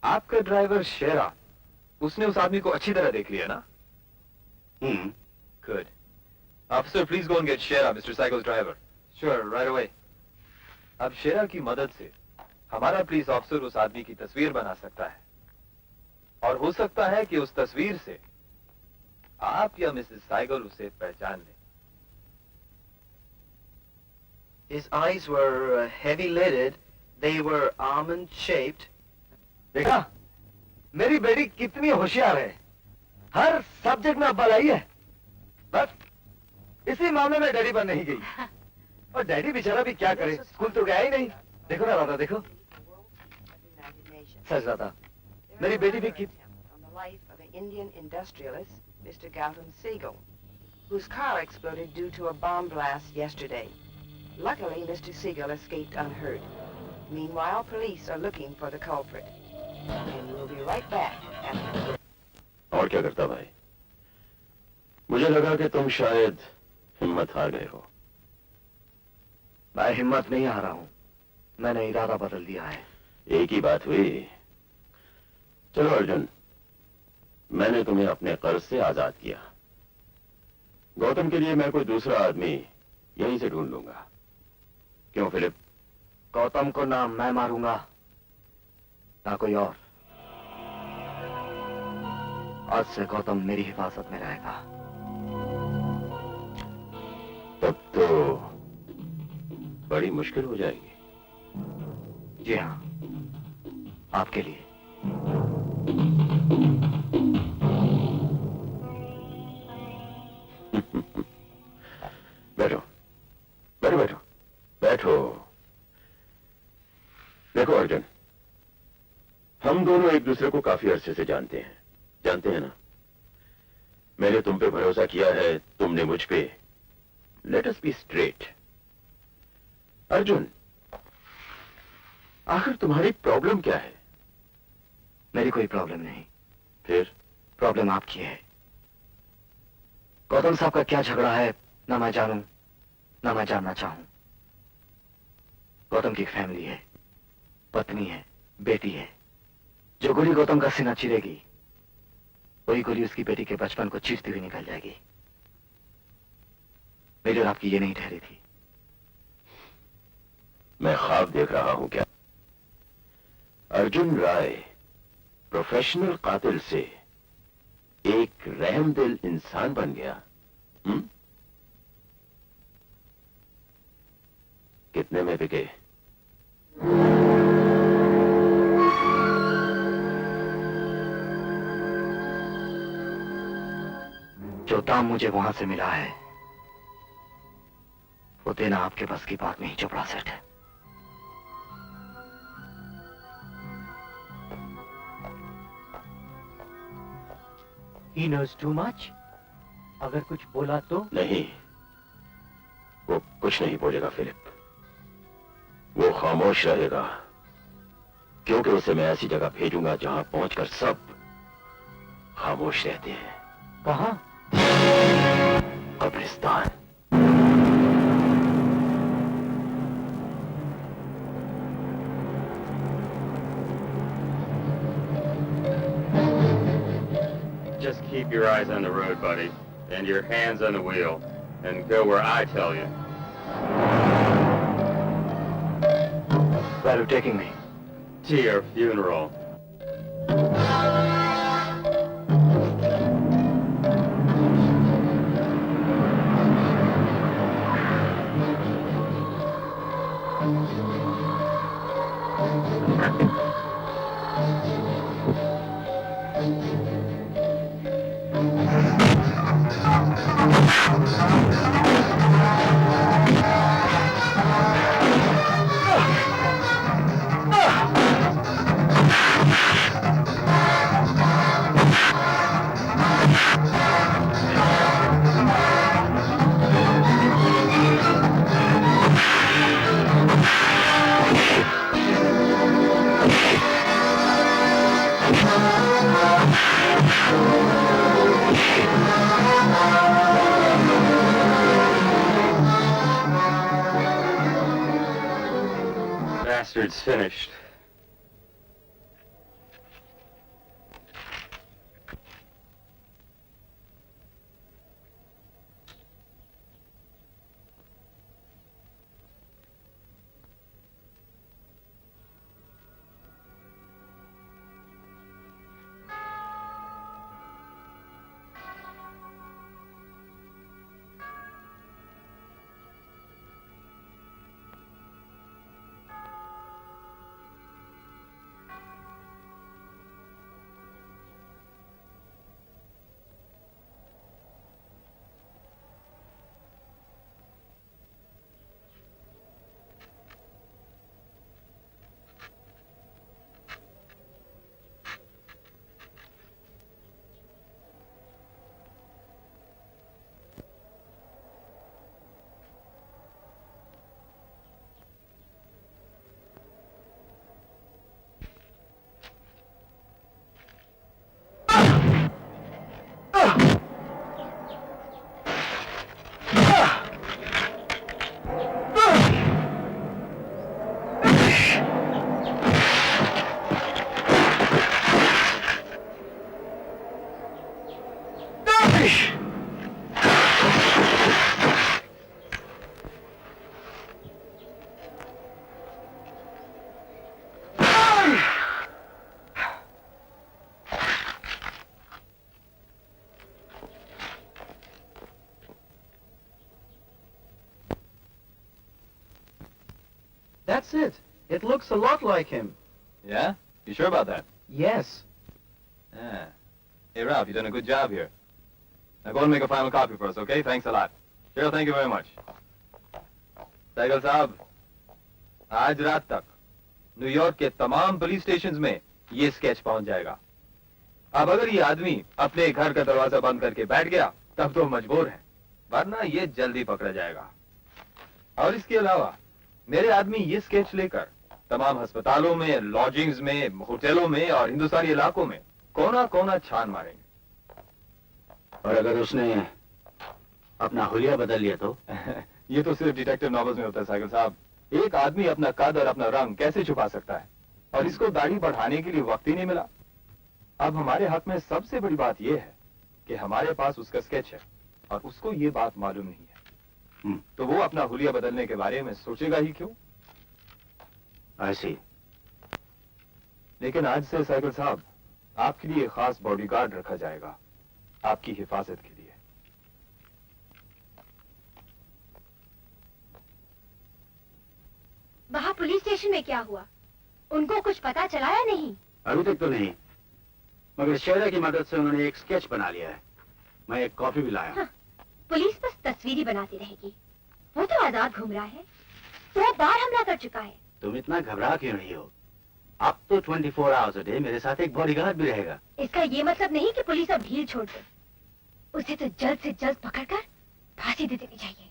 आपका ड्राइवर शेरा, उसने उस आदमी को अच्छी तरह देख लिया ना? Good. Officer please go and get Shera, mister cycle driver. Sure, right away. अब शेरा की मदद से हमारा पुलिस ऑफिसर उस आदमी की तस्वीर बना सकता है, और हो सकता है कि उस तस्वीर से आप या मिसेस साइकिल उसे पहचान लें। His eyes were heavy lidded. They were almond shaped. देखा, मेरी बेटी कितनी होशियार है, हर सब्जेक्ट में अव्वल आई है। बस इसी मामले में डैडी बन नहीं गई। और डैडी बेचारा भी क्या करे, स्कूल तो गया ही नहीं। देखो ना राधा, देखो सच राधा, मेरी बेटी भी on the life of an Indian industrialist, Mr. Gautam Siegel, whose car exploded due to a bomb blast yesterday. Luckily, Mr. Siegel escaped unhurt. Meanwhile, police are looking for the culprit. And we'll be right back after. और क्या करता भाई? मुझे लगा कि तुम शायद हिम्मत हार गए हो। मैं हिम्मत नहीं हारा हूं, मैंने इरादा बदल दिया है। एक ही बात हुई। चलो अर्जुन, मैंने तुम्हें अपने कर्ज से आजाद किया। गौतम के लिए मैं कोई दूसरा आदमी यहीं से ढूंढ लूंगा। क्यों फिलिप? गौतम को ना मैं मारूंगा ना कोई और। आज से गौतम मेरी हिफाजत में रहेगा। तब तो बड़ी मुश्किल हो जाएगी। जी हाँ, आपके लिए। बैठो बैठो बैठो बैठो। देखो अर्जुन, हम दोनों एक दूसरे को काफी अरसे से जानते हैं ना? मैंने तुम पे भरोसा किया है, तुमने मुझ पे। Let us be straight. Arjun, आखिर तुम्हारी प्रॉब्लम क्या है? मेरी कोई प्रॉब्लम नहीं। फिर? प्रॉब्लम आपकी है। गौतम साहब का क्या झगड़ा है, ना मैं जानूं ना मैं जानना चाहूं। गौतम की एक फैमिली है, पत्नी है, बेटी है। जो गोली गौतम का सीना चीरेगी, वही गोली उसकी बेटी के बचपन को चीरती हुई निकल जाएगी। मेरी और आपकी ये नहीं ठहरी थी। मैं ख्वाब देख रहा हूं क्या? अर्जुन राय प्रोफेशनल कातिल से एक रहमदिल इंसान बन गया। कितने में बिके? जो दाम मुझे वहां से मिला है वो देना आपके बस की बात नहीं चोपड़ा सेठ। He knows too much? अगर कुछ बोला तो? नहीं, वो कुछ नहीं बोलेगा फिलिप। वो खामोश रहेगा, क्योंकि उसे मैं ऐसी जगह भेजूंगा जहां पहुंचकर सब खामोश रहते हैं। कहां? कब्रिस्तान। Just keep your eyes on the road, buddy, and your hands on the wheel, and go where I tell you. Where are you taking me? To your funeral. Bastard's finished. That's it. It looks a lot like him. Yeah? You sure about that? Yes. Yeah. Hey, Ralph, you've done a good job here. Now go and make a final copy for us, okay? Thanks a lot. Cheryl, thank you very much. Saigal साहब, आज रात तक New York के तमाम police stations में ये sketch पहुंच जाएगा। अब अगर ये आदमी अपने घर का दरवाजा बंद करके बैठ गया, तब तो मजबूर है, वरना ये जल्दी पकड़ा जाएगा। और इसके अलावा मेरे आदमी ये स्केच लेकर तमाम अस्पतालों में, लॉजिंग्स में, होटलों में और हिंदुस्तानी इलाकों में कोना कोना छान मारेंगे। और अगर उसने अपना हुलिया बदल लिया तो? ये तो सिर्फ डिटेक्टिव नॉवेल्स में होता है साइकिल साहब। एक आदमी अपना कद और अपना रंग कैसे छुपा सकता है? और इसको दाढ़ी बढ़ाने के लिए वक्त ही नहीं मिला। अब हमारे हक में सबसे बड़ी बात यह है कि हमारे पास उसका स्केच है और उसको ये बात मालूम नहीं है। तो वो अपना हुलिया बदलने के बारे में सोचेगा ही क्यों? ऐसी। लेकिन आज से साइकिल साहब आपके लिए खास बॉडीगार्ड रखा जाएगा, आपकी हिफाजत के लिए। वहाँ पुलिस स्टेशन में क्या हुआ? उनको कुछ पता चला या नहीं? अभी तक तो नहीं, मगर शेरा की मदद से उन्होंने एक स्केच बना लिया है। मैं एक कॉपी भी लाया। हाँ, पुलिस बस तस्वीर ही बनाती रहेगी। वो तो आजाद घूम रहा है, 100 बार हमला कर चुका है। तुम इतना घबरा क्यों रही हो? अब तो 24 आवर्स अ डे मेरे साथ एक बॉडीगार्ड भी रहेगा। इसका ये मतलब नहीं कि पुलिस अब ढील छोड़ दे। उसे तो जल्द से जल्द पकड़कर फांसी दे देनी चाहिए।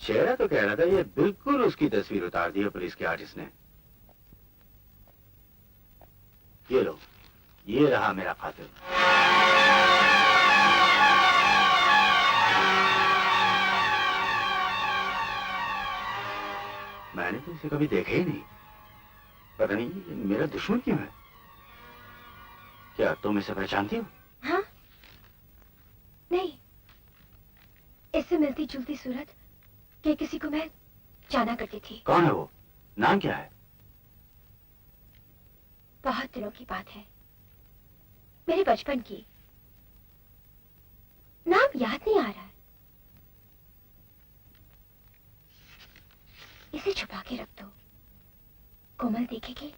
शेरा तो कह रहा था ये बिल्कुल उसकी तस्वीर उतार दी है पुलिस के आर्टिस्ट ने। ये लो, ये रहा मेरा कातिल। मैंने तो इसे कभी देखा ही नहीं। पता नहीं ये मेरा दुश्मन क्यों है? क्या तुम इसे पहचानती हो? हाँ? नहीं, इससे मिलती जुलती सूरत के किसी को मैं जाना करती थी। कौन है वो? नाम क्या है? बहुत दिनों की बात है, मेरे बचपन की। नाम याद नहीं आ रहा है। इसे छुपा के रख दो, कोमल देखेगी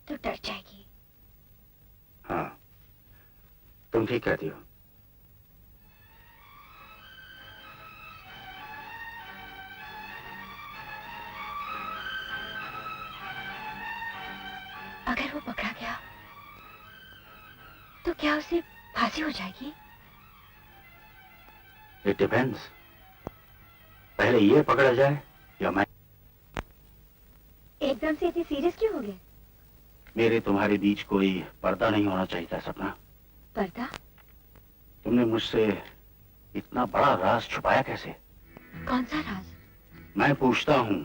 तो डर जाएगी। हाँ, तुम ठीक कहती हो। अगर वो पकड़ा गया तो क्या उसे फांसी हो जाएगी? It depends. पहले ये पकड़ा जाए या मैं। एकदम से इतनी सीरियस क्यों हो गए? मेरे तुम्हारे बीच कोई पर्दा नहीं होना चाहिए था सपना। पर्दा? तुमने मुझसे इतना बड़ा राज छुपाया कैसे? कौन सा राज? मैं पूछता हूँ,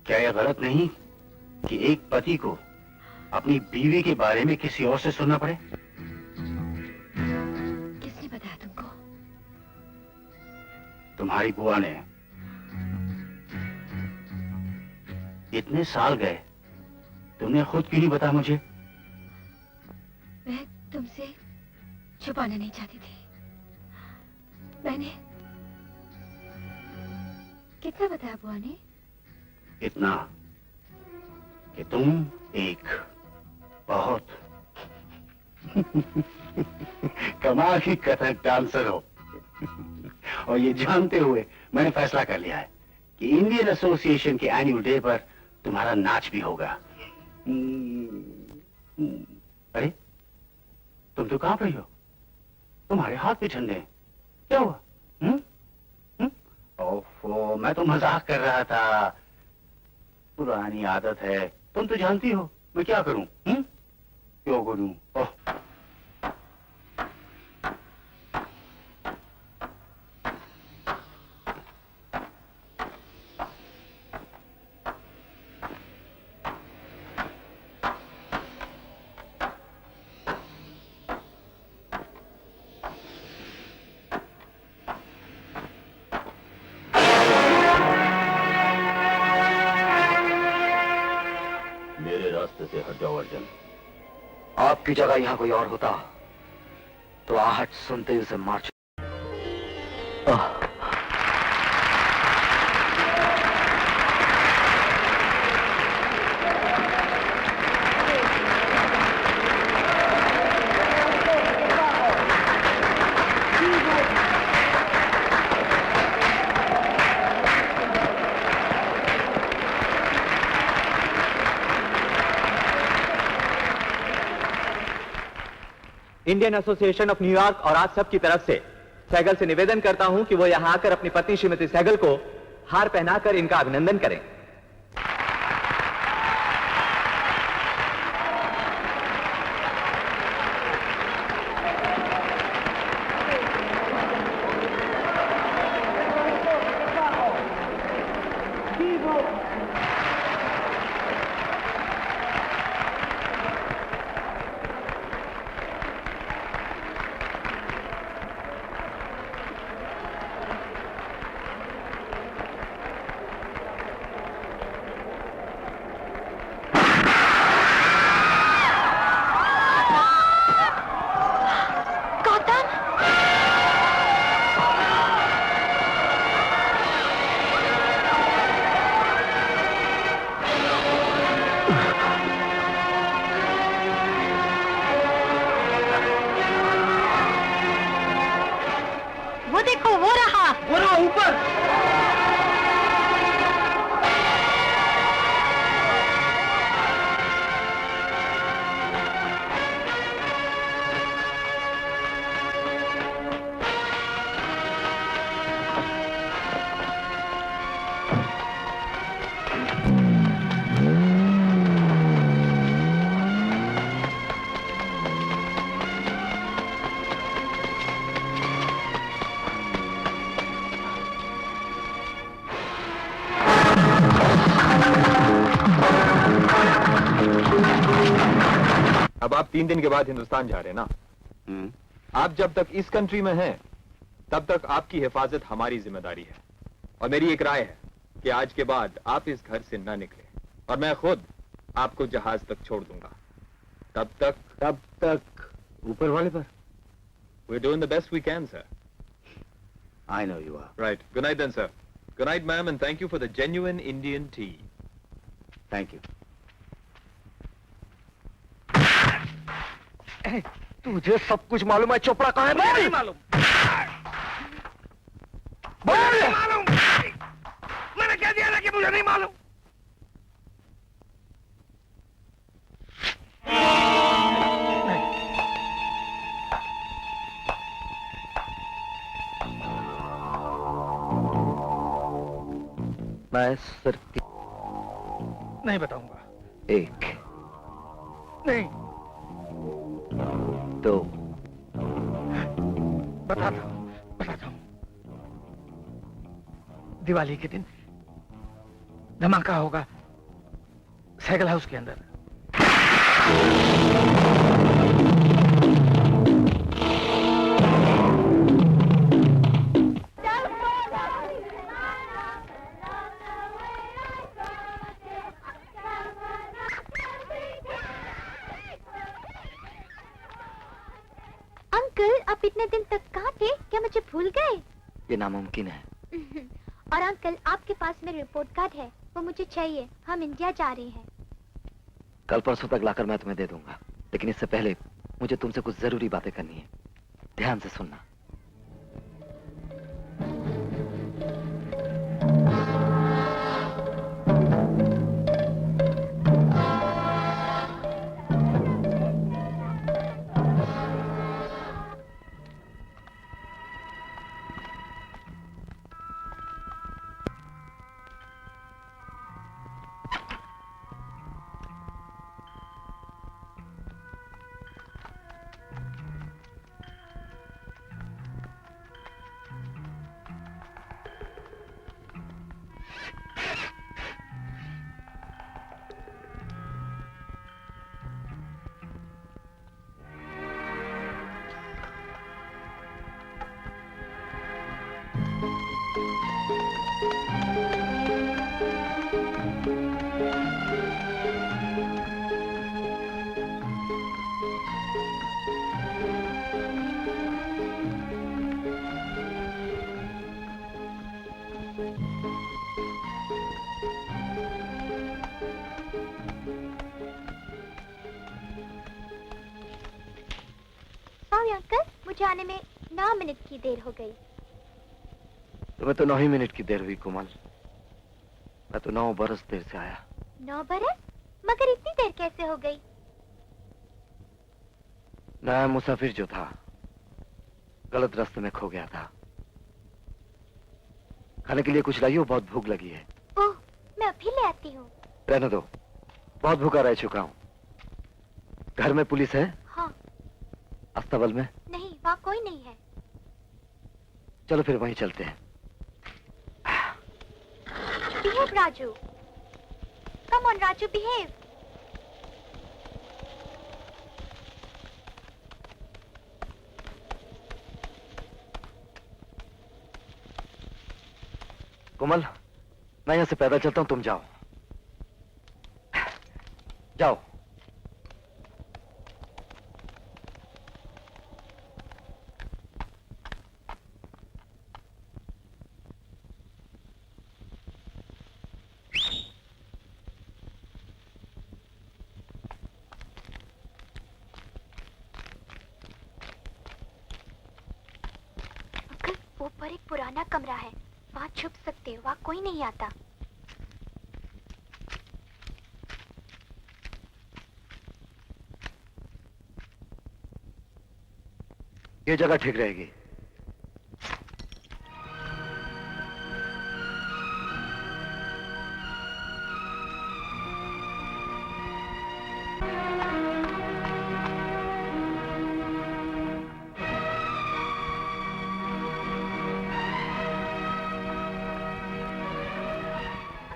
क्या यह गलत नहीं कि एक पति को अपनी बीवी के बारे में किसी और से सुनना पड़े? किसने बताया तुमको? तुम्हारी बुआ ने। इतने साल गए, तुमने खुद क्यों नहीं बताया मुझे? मैं तुमसे छुपाना नहीं चाहती थी। मैंने कितना बताया बुआ ने? इतना कि तुम एक बहुत कमाल की कथक डांसर हो। और ये जानते हुए मैंने फैसला कर लिया है कि इंडियन एसोसिएशन के एनुअल डे पर तुम्हारा नाच भी होगा। अरे, तुम तो कांप रही हो, तुम्हारे हाथ भी ठंडे हैं। क्या हुआ? ओफो, मैं तो मजाक कर रहा था। पुरानी आदत है, तुम तो जानती हो मैं क्या करूं? क्यों करूं? ओह, मेरे रास्ते से हट जाओ अर्जुन। आपकी जगह यहाँ कोई और होता तो आहट सुनते ही उसे मार इंडियन एसोसिएशन ऑफ न्यूयॉर्क और आप सब की तरफ से सहगल से निवेदन करता हूं कि वो यहां आकर अपनी पत्नी श्रीमती सहगल को हार पहनाकर इनका अभिनंदन करें। अब आप 3 दिन के बाद हिंदुस्तान जा रहे हैं ना? आप जब तक इस कंट्री में हैं, तब तक आपकी हिफाजत हमारी जिम्मेदारी है। और मेरी एक राय है कि आज के बाद आप इस घर से न निकले और मैं खुद आपको जहाज तक छोड़ दूंगा। तब तक ऊपर वाले पर। We're doing the best we can, sir. I know you are. Right. Good night then, sir. Good night, ma'am, and thank you for the genuine Indian tea. Thank you. तुझे सब कुछ मालूम है चोपड़ा कहाँ है? मुझे नहीं मालूम। मुझे नहीं मालूम। मैंने कह दिया ना कि मुझे नहीं मालूम। मैं सिर्फ नहीं बताऊंगा। 1 नहीं। 2 बताता हूँ। दिवाली के दिन धमाका होगा साइकिल हाउस के अंदर। अंकल, आप इतने दिन तक कहाँ थे? क्या मुझे भूल गए? ये नामुमकिन है। और अंकल, आपके पास मेरी रिपोर्ट कार्ड है, वो मुझे चाहिए। हम इंडिया जा रहे हैं। कल परसों तक लाकर मैं तुम्हें दे दूंगा, लेकिन इससे पहले मुझे तुमसे कुछ जरूरी बातें करनी है। ध्यान से सुनना। अंकल, मुझे आने में 9 मिनट की देर हो गई। तुम्हें तो 9 ही मिनट की देर हुई कोमल। मैं तो 9 बरस देर से आया। 9 बरस? मगर इतनी देर कैसे हो गई? नया मुसाफिर जो था, गलत रास्ते में खो गया था। खाने के लिए कुछ लाइयो, बहुत भूख लगी है। ओह, मैं अभी ले आती हूँ। रहने दो, बहुत भूखा रह चुका हूँ। घर में पुलिस है? हाँ। अस्तबल में? नहीं, वहाँ कोई नहीं है। चलो फिर वहीं चलते हैं। Behave, Raju. Come on, Raju, behave. कोमल, मैं यहाँ से पैदल चलता हूँ, तुम जाओ। जाओ। ऊपर एक पुराना कमरा है, वहाँ छुप सकते हो, वहाँ कोई नहीं आता। ये जगह ठीक रहेगी।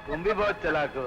तुम भी बहुत चालाक हो।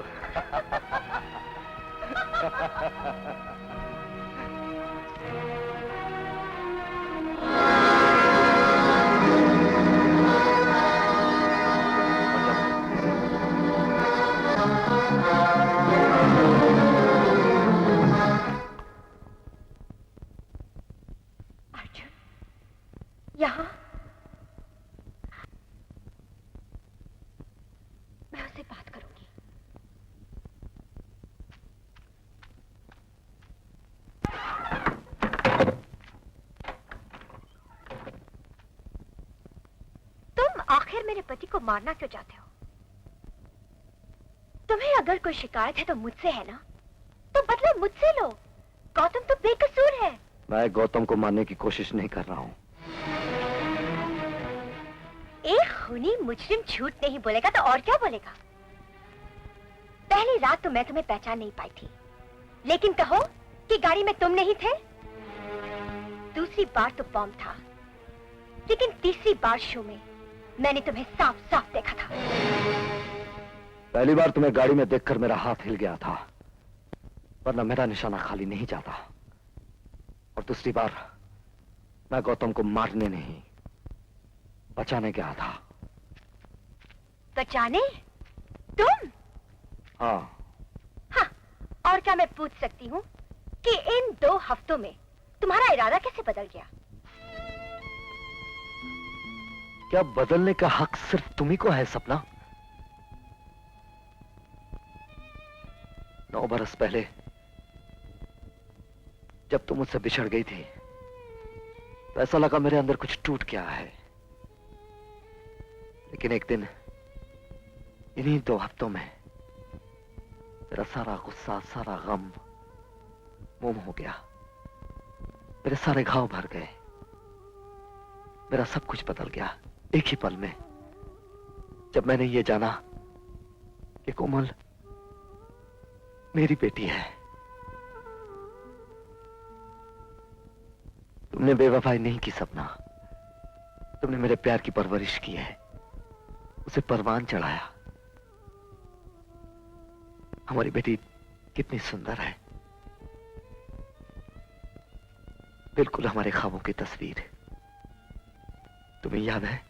मेरे पति को मारना क्यों चाहते हो? तुम्हें अगर कोई शिकायत है तो मुझसे है ना, तो बदला मुझसे लो। गौतम तो बेकसूर है। मैं गौतम को मारने की कोशिश नहीं कर रहा हूँ। एक खूनी मुजरिम झूठ नहीं बोलेगा तो और क्या बोलेगा? पहली रात तो मैं तुम्हें पहचान नहीं पाई थी, लेकिन कहो कि गाड़ी में तुम नहीं थे। दूसरी बार तो बॉम्ब था, लेकिन तीसरी बार शो में मैंने तुम्हें साफ साफ देखा था। पहली बार तुम्हें गाड़ी में देखकर मेरा हाथ हिल गया था, वरना मेरा निशाना खाली नहीं जाता। और दूसरी बार मैं गौतम को मारने नहीं, बचाने गया था। बचाने? तुम? हाँ। हाँ, और क्या मैं पूछ सकती हूँ कि इन 2 हफ्तों में तुम्हारा इरादा कैसे बदल गया? क्या बदलने का हक सिर्फ तुम्ही को है सपना? 9 बरस पहले जब तुम मुझसे बिछड़ गई थी तो ऐसा लगा मेरे अंदर कुछ टूट गया है। लेकिन एक दिन इन्हीं 2 हफ्तों में मेरा सारा गुस्सा, सारा गम मोम हो गया। मेरे सारे घाव भर गए। मेरा सब कुछ बदल गया एक ही पल में, जब मैंने ये जाना कि कोमल मेरी बेटी है। तुमने बेवफाई नहीं की सपना, तुमने मेरे प्यार की परवरिश की है, उसे परवान चढ़ाया। हमारी बेटी कितनी सुंदर है, बिल्कुल हमारे ख्वाबों की तस्वीर। तुम्हें याद है?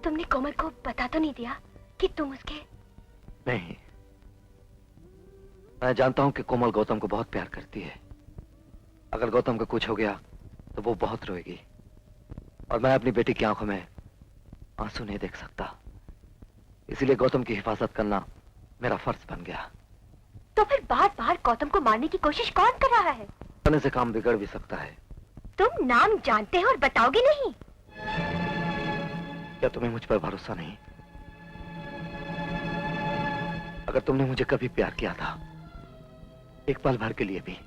तुमने कोमल को बता तो नहीं दिया कि तुम उसके? नहीं, मैं जानता हूं कि कोमल गौतम को बहुत प्यार करती है। अगर गौतम को कुछ हो गया तो वो बहुत रोएगी, और मैं अपनी बेटी की आंखों में आंसू नहीं देख सकता। इसीलिए गौतम की हिफाजत करना मेरा फर्ज बन गया। तो फिर बार बार गौतम को मारने की कोशिश कौन कर रहा है? करने से काम बिगड़ भी सकता है। तुम नाम जानते हो और बताओगे नहीं? क्या तुम्हें मुझ पर भरोसा नहीं? अगर तुमने मुझे कभी प्यार किया था, एक पल भर के लिए भी,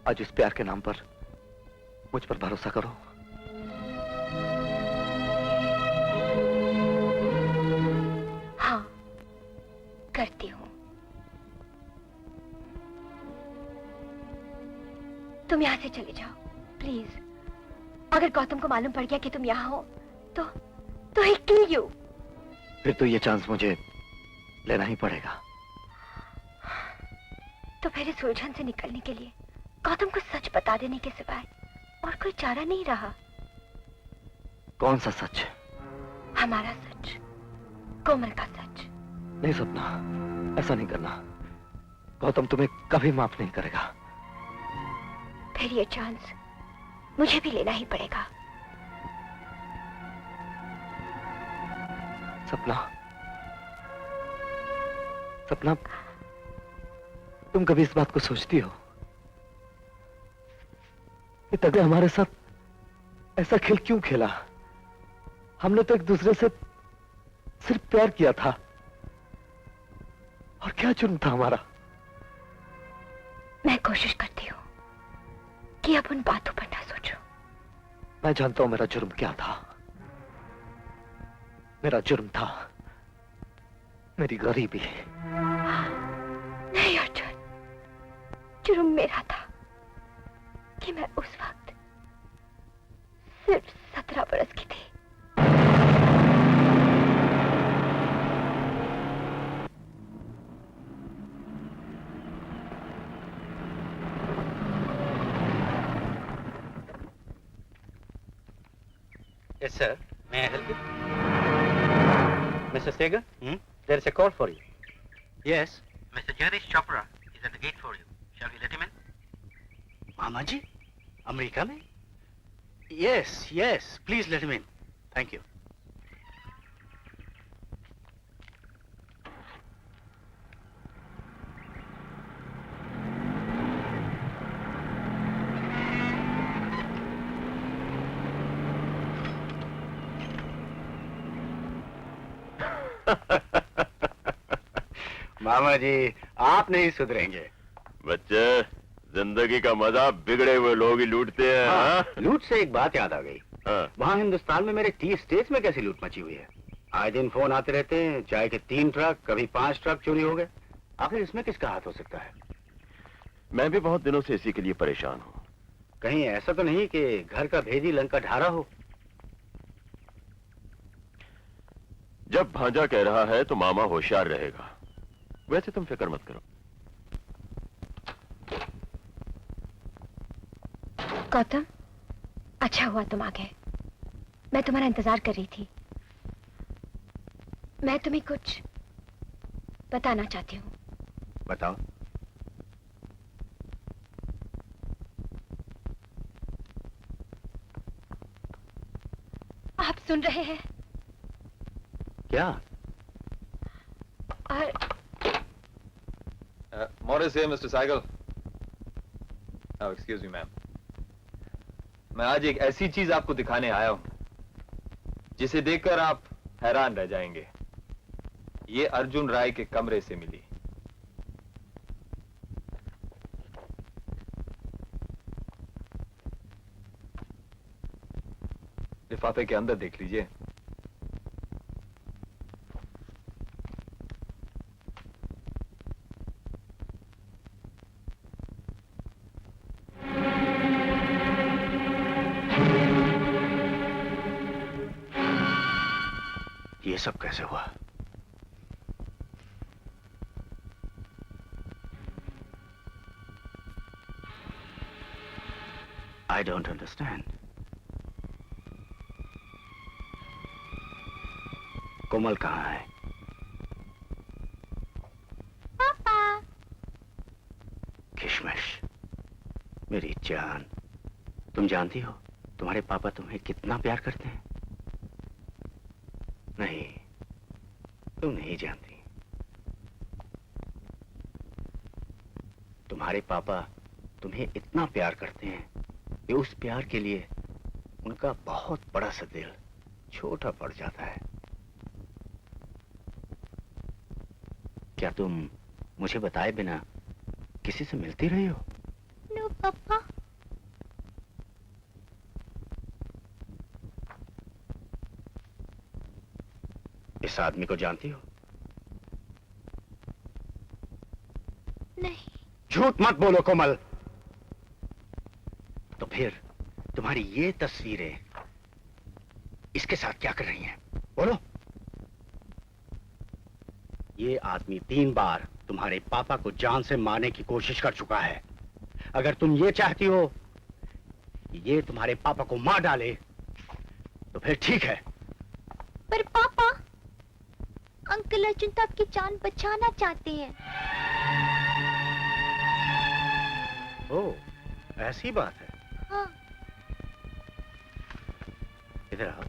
आज उस प्यार के नाम पर मुझ पर भरोसा करो। हाँ, करती हूँ। तुम यहाँ से चले जाओ प्लीज। अगर गौतम को मालूम पड़ गया कि तुम यहाँ हो तो ही किल यू। फिर तो ये चांस मुझे लेना ही पड़ेगा। तो फिर इस उलझन से निकलने के लिए गौतम को सच बता देने के सिवाय और कोई चारा नहीं रहा। कौन सा सच? हमारा सच, कोमल का सच। नहीं सपना, ऐसा नहीं करना। गौतम तुम्हें कभी माफ नहीं करेगा। फिर ये चांस मुझे भी लेना ही पड़ेगा। सपना, सपना, तुम कभी इस बात को सोचती हो कि तभी हमारे साथ ऐसा खेल क्यों खेला? हमने तो एक दूसरे से सिर्फ प्यार किया था, और क्या जुर्म था हमारा? मैं कोशिश करती हूँ कि अब उन बातों पर ना सोचो। मैं जानता हूं मेरा जुर्म क्या था। मेरा जुर्म था मेरी गरीबी। नहीं अर्जुन, जुर्म मेरा था कि मैं उस वक्त सिर्फ 17 बरस की थी। Yes, sir. May I help you? Mr. Segar, there is a call for you. Yes. Mr. Jagdish Chopra is at the gate for you. Shall we let him in? Mama ji? America mein? Yes, yes. Please let him in. Thank you. मामा जी आप नहीं सुधरेंगे। बच्चे, जिंदगी का मजा बिगड़े हुए लोग ही लूटते हैं। हाँ? लूट से एक बात याद आ गई। वहाँ हिंदुस्तान में मेरे टी स्टेट्स में कैसी लूट मची हुई है। आए दिन फोन आते रहते हैं, चाय के 3 ट्रक, कभी 5 ट्रक चोरी हो गए। आखिर इसमें किसका हाथ हो सकता है? मैं भी बहुत दिनों से इसी के लिए परेशान हूँ। कहीं ऐसा तो नहीं कि घर का भेदी लंका ढारा हो? जब भांजा कह रहा है तो मामा होशियार रहेगा। वैसे तुम फिक्र मत करो। गौतम, अच्छा हुआ तुम आ गए। मैं तुम्हारा इंतजार कर रही थी। मैं तुम्हें कुछ बताना चाहती हूँ। बताओ। आप सुन रहे हैं? क्या? और Morris here, Mr. Seigel. Oh, excuse me, ma'am. मैं आज एक ऐसी चीज आपको दिखाने आया हूं जिसे देखकर आप हैरान रह जाएंगे। ये अर्जुन राय के कमरे से मिली। लिफाफे के अंदर देख लीजिए। ये सब कैसे हुआ? I don't understand. कोमल कहाँ है? पापा। किशमिश, मेरी जान, तुम जानती हो तुम्हारे पापा तुम्हें कितना प्यार करते हैं? नहीं, तुम नहीं जानती। तुम्हारे पापा तुम्हें इतना प्यार करते हैं कि उस प्यार के लिए उनका बहुत बड़ा सा दिल छोटा पड़ जाता है। क्या तुम मुझे बताए बिना किसी से मिलती रही हो? नो पापा। इस आदमी को जानती हो? नहीं। झूठ मत बोलो कोमल। तो फिर तुम्हारी ये तस्वीरें इसके साथ क्या कर रही हैं? बोलो। ये आदमी 3 बार तुम्हारे पापा को जान से मारने की कोशिश कर चुका है। अगर तुम ये चाहती हो कि ये तुम्हारे पापा को मार डाले तो फिर ठीक है। पर पापा, अंकल अर्जुन तो आपकी जान बचाना चाहते हैं। ओह, ऐसी बात है। हाँ। इधर आओ।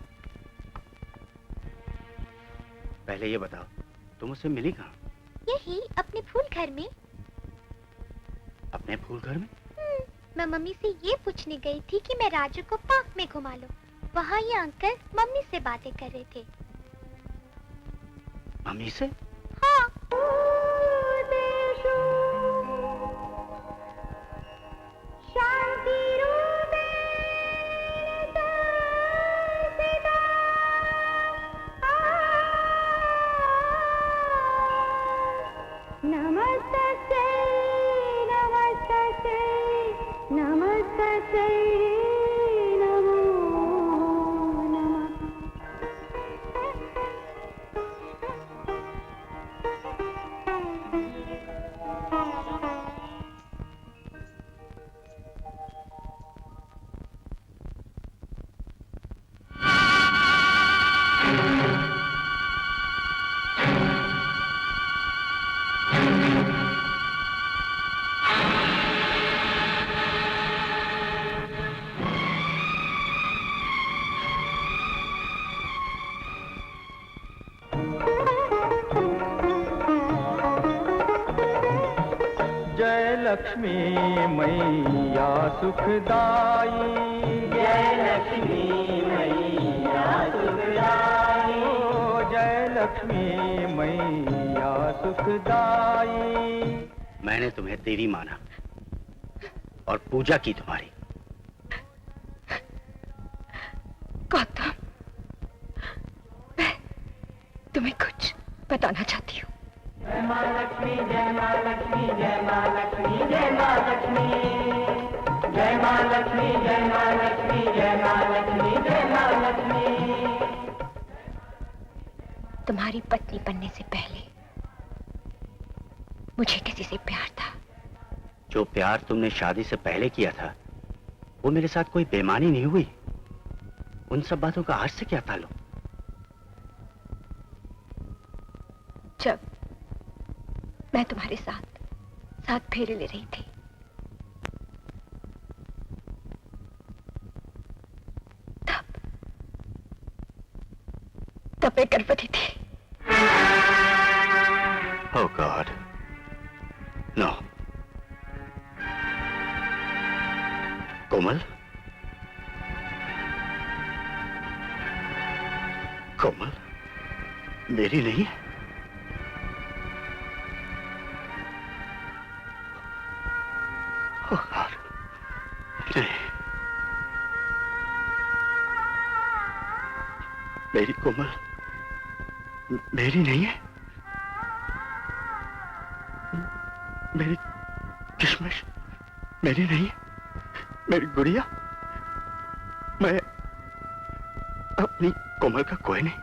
पहले ये बताओ, तुम उससे मिली कहाँ? यही अपने फूल घर में। अपने फूल घर में? मैं मम्मी से ये पूछने गई थी कि मैं राजू को पार्क में घुमा लूं। वहाँ ये अंकल मम्मी से बातें कर रहे थे। मम्मी से? हाँ। लक्ष्मी मैया सुखदाई, जय लक्ष्मी मैया सुखदाई, जय लक्ष्मी मैया सुखदाई। मैंने तुम्हें देवी माना और पूजा की तुम्हारी। गौतम, मैं तुम्हें कुछ बताना चाहती हूँ। जय माँ लक्ष्मी, जय माँ लक्ष्मी, जय माँ लक्ष्मी, जय माँ लक्ष्मी, जय माँ लक्ष्मी, जय माँ लक्ष्मी, जय माँ लक्ष्मी, जय माँ लक्ष्मी। तुम्हारी पत्नी बनने से पहले मुझे किसी से प्यार था। जो प्यार तुमने शादी से पहले किया था वो मेरे साथ कोई बेईमानी नहीं हुई। उन सब बातों का आज से क्या ताल्लुक? जब मैं तुम्हारे साथ फेरे ले रही थी, तब मैं गर्भवती थी। Oh God, no. कोमल, कोमल, मेरी नहीं है। Oh God, नहीं, मेरी कोमल मेरी नहीं है। मेरी किशमिश मेरी नहीं है। मेरी गुड़िया, मैं अपनी कोमल का कोई नहीं,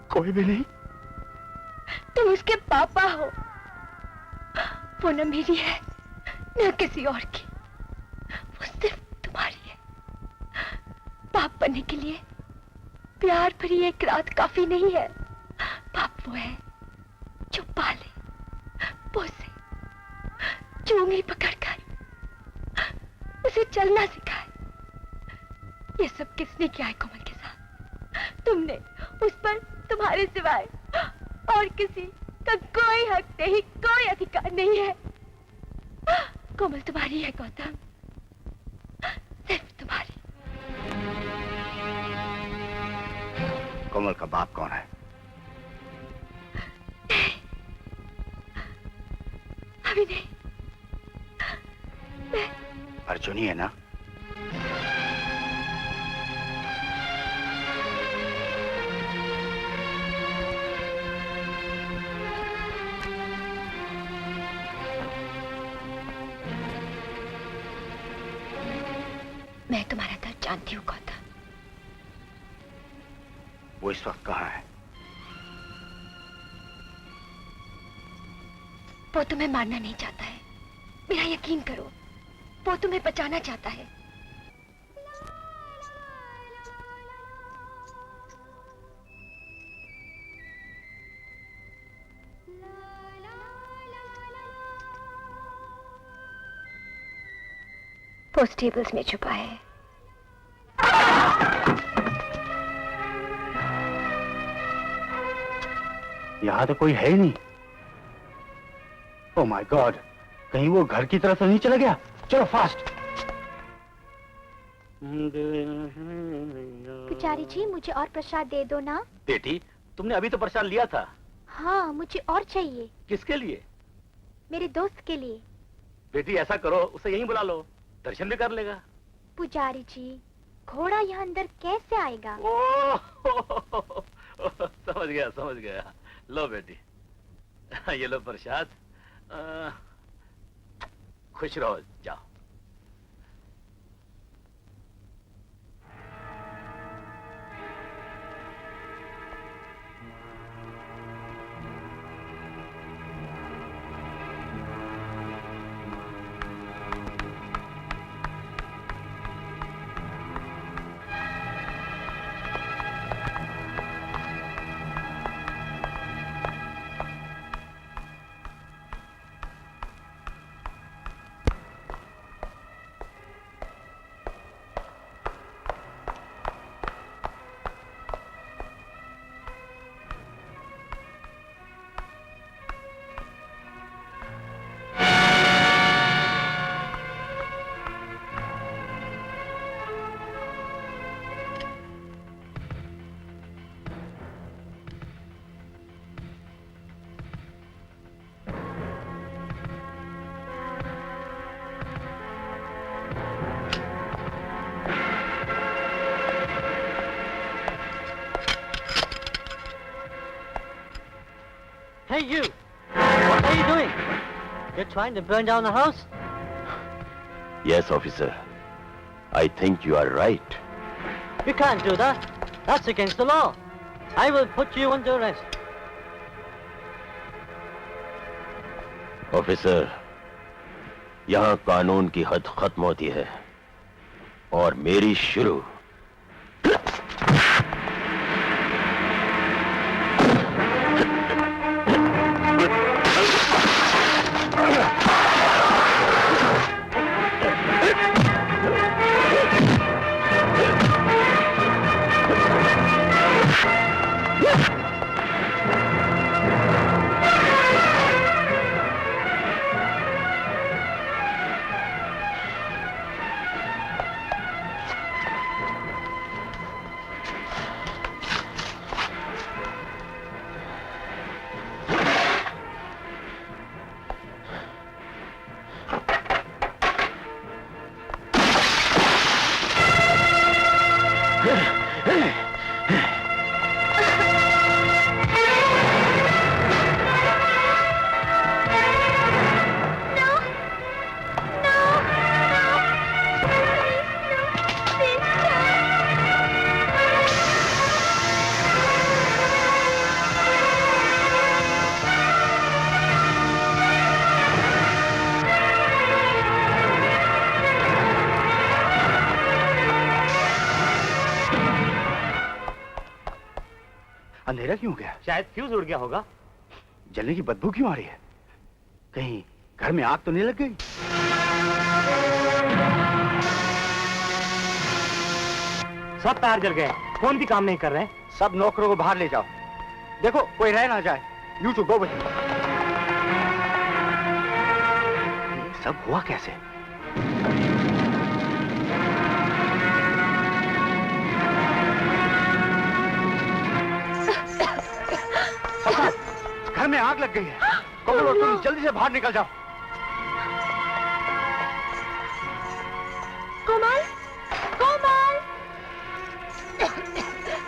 कोई भी नहीं। तुम उसके पापा हो। वो न मेरी है न किसी और की, वो सिर्फ तुम्हारी है। बाप बनने के लिए प्यार भरी एक रात काफी नहीं है। बाप वो है जो पाले, पोसे, जो उंगली पकड़कर उसे चलना सिखाए। ये सब किसने किया है कोमल के साथ? तुमने। उस पर तुम्हारे सिवाय और किसी का कोई हक नहीं, कोई अधिकार नहीं है। कोमल तुम्हारी है गौतम, सिर्फ तुम्हारी। कोमल का बाप कौन है? अभी नहीं। अर्जुन ही है ना? मैं तुम्हारा दर्द जानती हूँ गौतम। वो इस वक्त कहाँ है? वो तुम्हें मारना नहीं चाहता है, मेरा यकीन करो। वो तुम्हें बचाना चाहता है। वो स्टेबल्स में छुपा है। यहाँ तो कोई है ही नहीं। ओह माय गॉड, कहीं वो घर की तरफ तो नहीं चला गया? चलो फास्ट। पुजारी जी, मुझे और प्रसाद दे दो ना। बेटी, तुमने अभी तो प्रसाद लिया था। हाँ, मुझे और चाहिए। किसके लिए? मेरे दोस्त के लिए। बेटी ऐसा करो, उसे यहीं बुला लो, दर्शन भी कर लेगा। पुजारी जी, घोड़ा यहाँ अंदर कैसे आएगा? समझ गया। लो बेटी, ये लो प्रसाद। खुश रहो, जाओ। Hey, you! What are you doing? You're trying to burn down the house? Yes, officer. I think you are right. You can't do that. That's against the law. I will put you under arrest. Officer, यहाँ कानून की हद खत्म होती है और मेरी शुरू। अंधेरा क्यों हो गया? शायद फ्यूज उड़ गया होगा। जलने की बदबू क्यों आ रही है? कहीं घर में आग तो नहीं लग गई? सब तार जल गए, फोन भी काम नहीं कर रहे हैं। सब नौकरों को बाहर ले जाओ। देखो कोई रह ना जाए। You too go with. ये सब हुआ कैसे? घर में आग लग गई है। कमल और तुम जल्दी से बाहर निकल जाओ। कोमल, कोमल,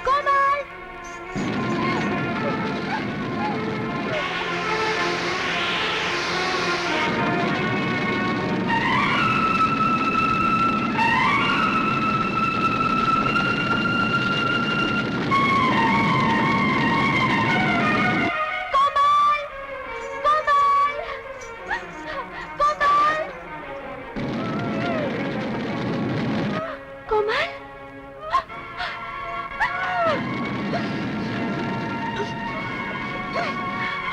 कोमल।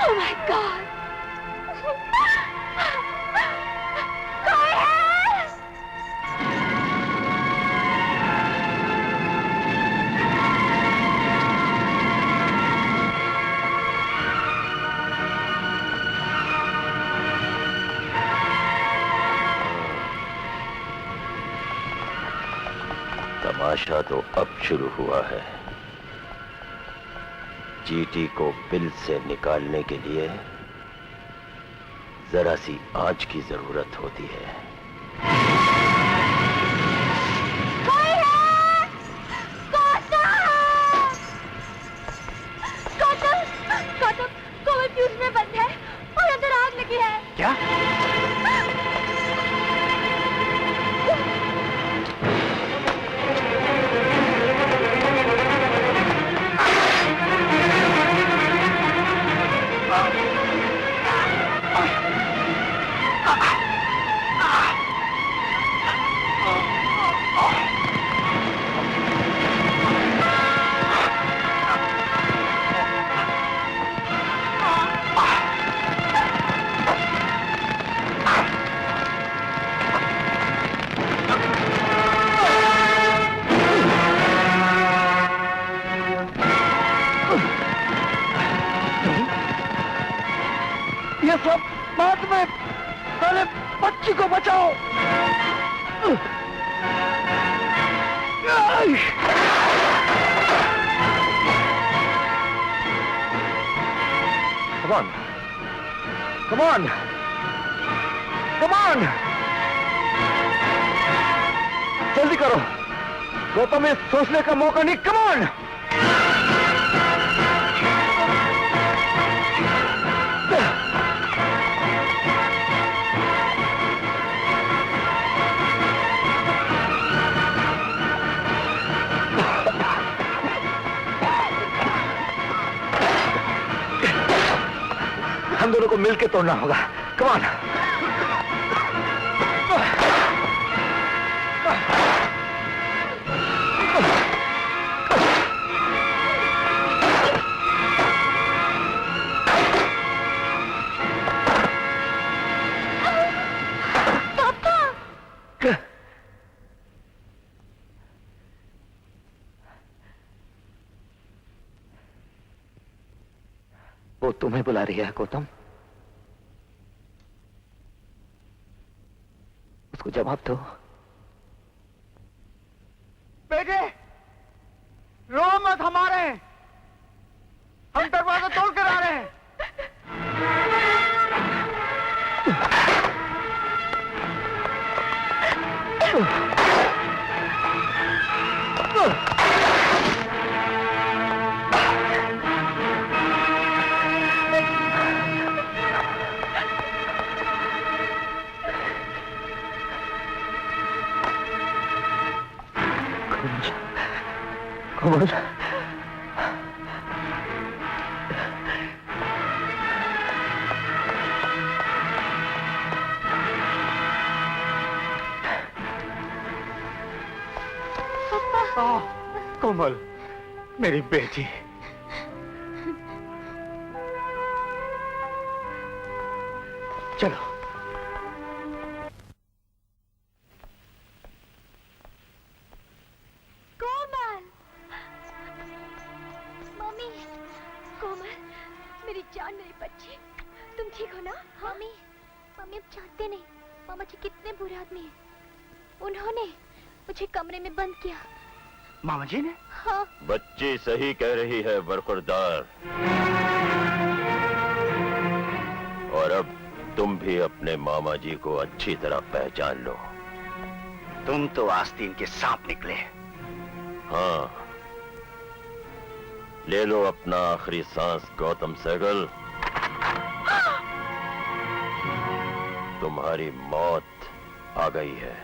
Oh my God! तमाशा तो अब शुरू हुआ है। जीटी को बिल से निकालने के लिए जरा सी आंच की जरूरत होती है। गौतम, कोमल फ्यूज में बंद है और अंदर आग लगी है। क्या? ये सब बाद में, पहले बच्ची को बचाओ। Come on. Come on. Come on. जल्दी करो। गौतम में सोचने का मौका नहीं। Come on. हम दोनों को मिलकर तोड़ना होगा। Come on. वो तुम्हें बुला रही है गौतम। उसको जवाब दो। बेटे, रो मत, हमारे हैं। हम दरवाजा तोड़ कर आ रहे हैं। कोमल, कोमल, मेरी बेटी। चलो। कोमल, मम्मी, कोमल, मेरी जान, मेरी बच्ची, तुम ठीक हो ना? मम्मी, मम्मी अब जानते नहीं मामा जी कितने बुरे आदमी हैं। उन्होंने मुझे कमरे में बंद किया। मामा जी ने? हाँ। बच्ची सही कह रही है बरखुरदार। और अब तुम भी अपने मामा जी को अच्छी तरह पहचान लो। तुम तो आस्तीन के सांप निकले। हाँ, ले लो अपना आखिरी सांस गौतम सहगल। तुम्हारी मौत आ गई है।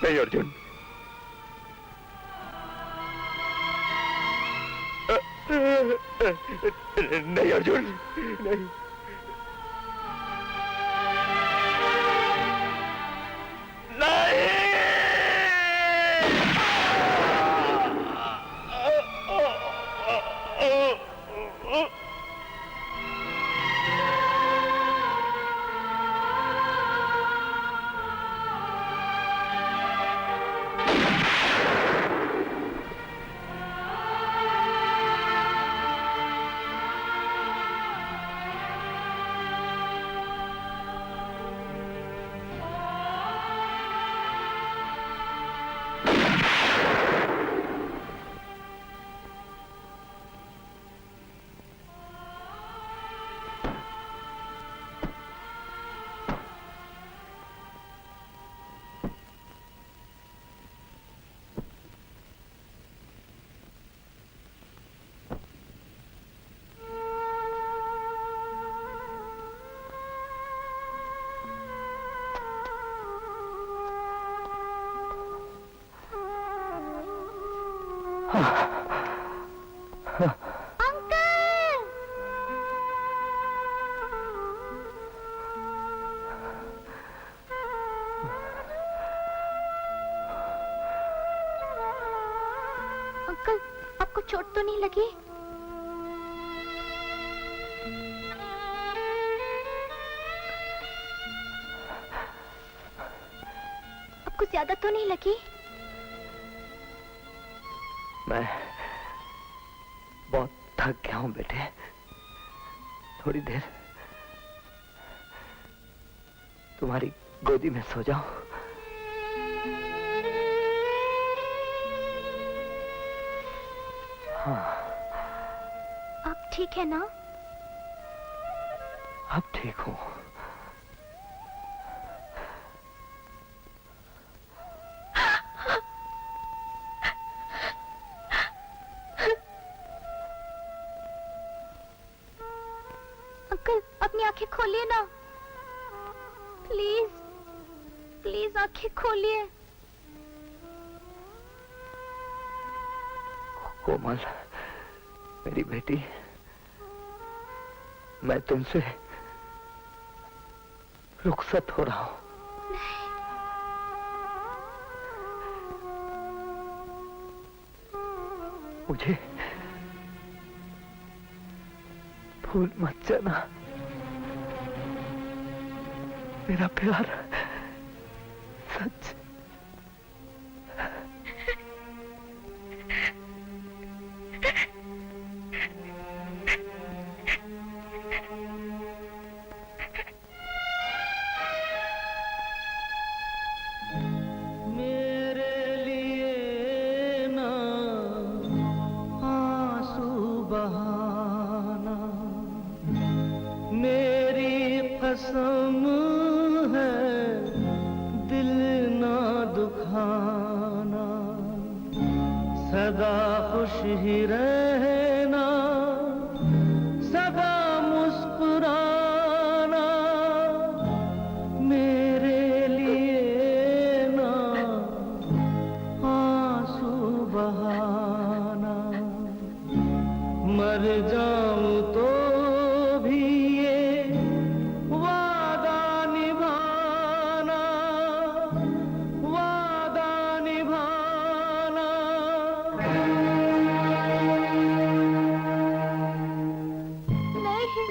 नहीं अर्जुन, नहीं अर्जुन, नहीं। आपको चोट तो नहीं लगी? आपको ज्यादा तो नहीं लगी? मैं बहुत थक गया हूं बेटे, थोड़ी देर तुम्हारी गोदी में सो जाऊं। हाँ। आप ठीक है ना? अब ठीक हूं। अंकल अपनी आंखें खोलिए ना, प्लीज प्लीज आंखें खोलिए। कोमल, मेरी बेटी, मैं तुमसे रुखसत हो रहा हूं। मुझे भूल मत जाना, मेरा प्यार सच। कसम है दिल ना दुखाना, सदा खुश ही रहना, सदा मुस्कुराना, मेरे लिए ना आंसू बहाना। मर जाऊं तो भी ये वादा निभाना, वादा निभाना। नहीं।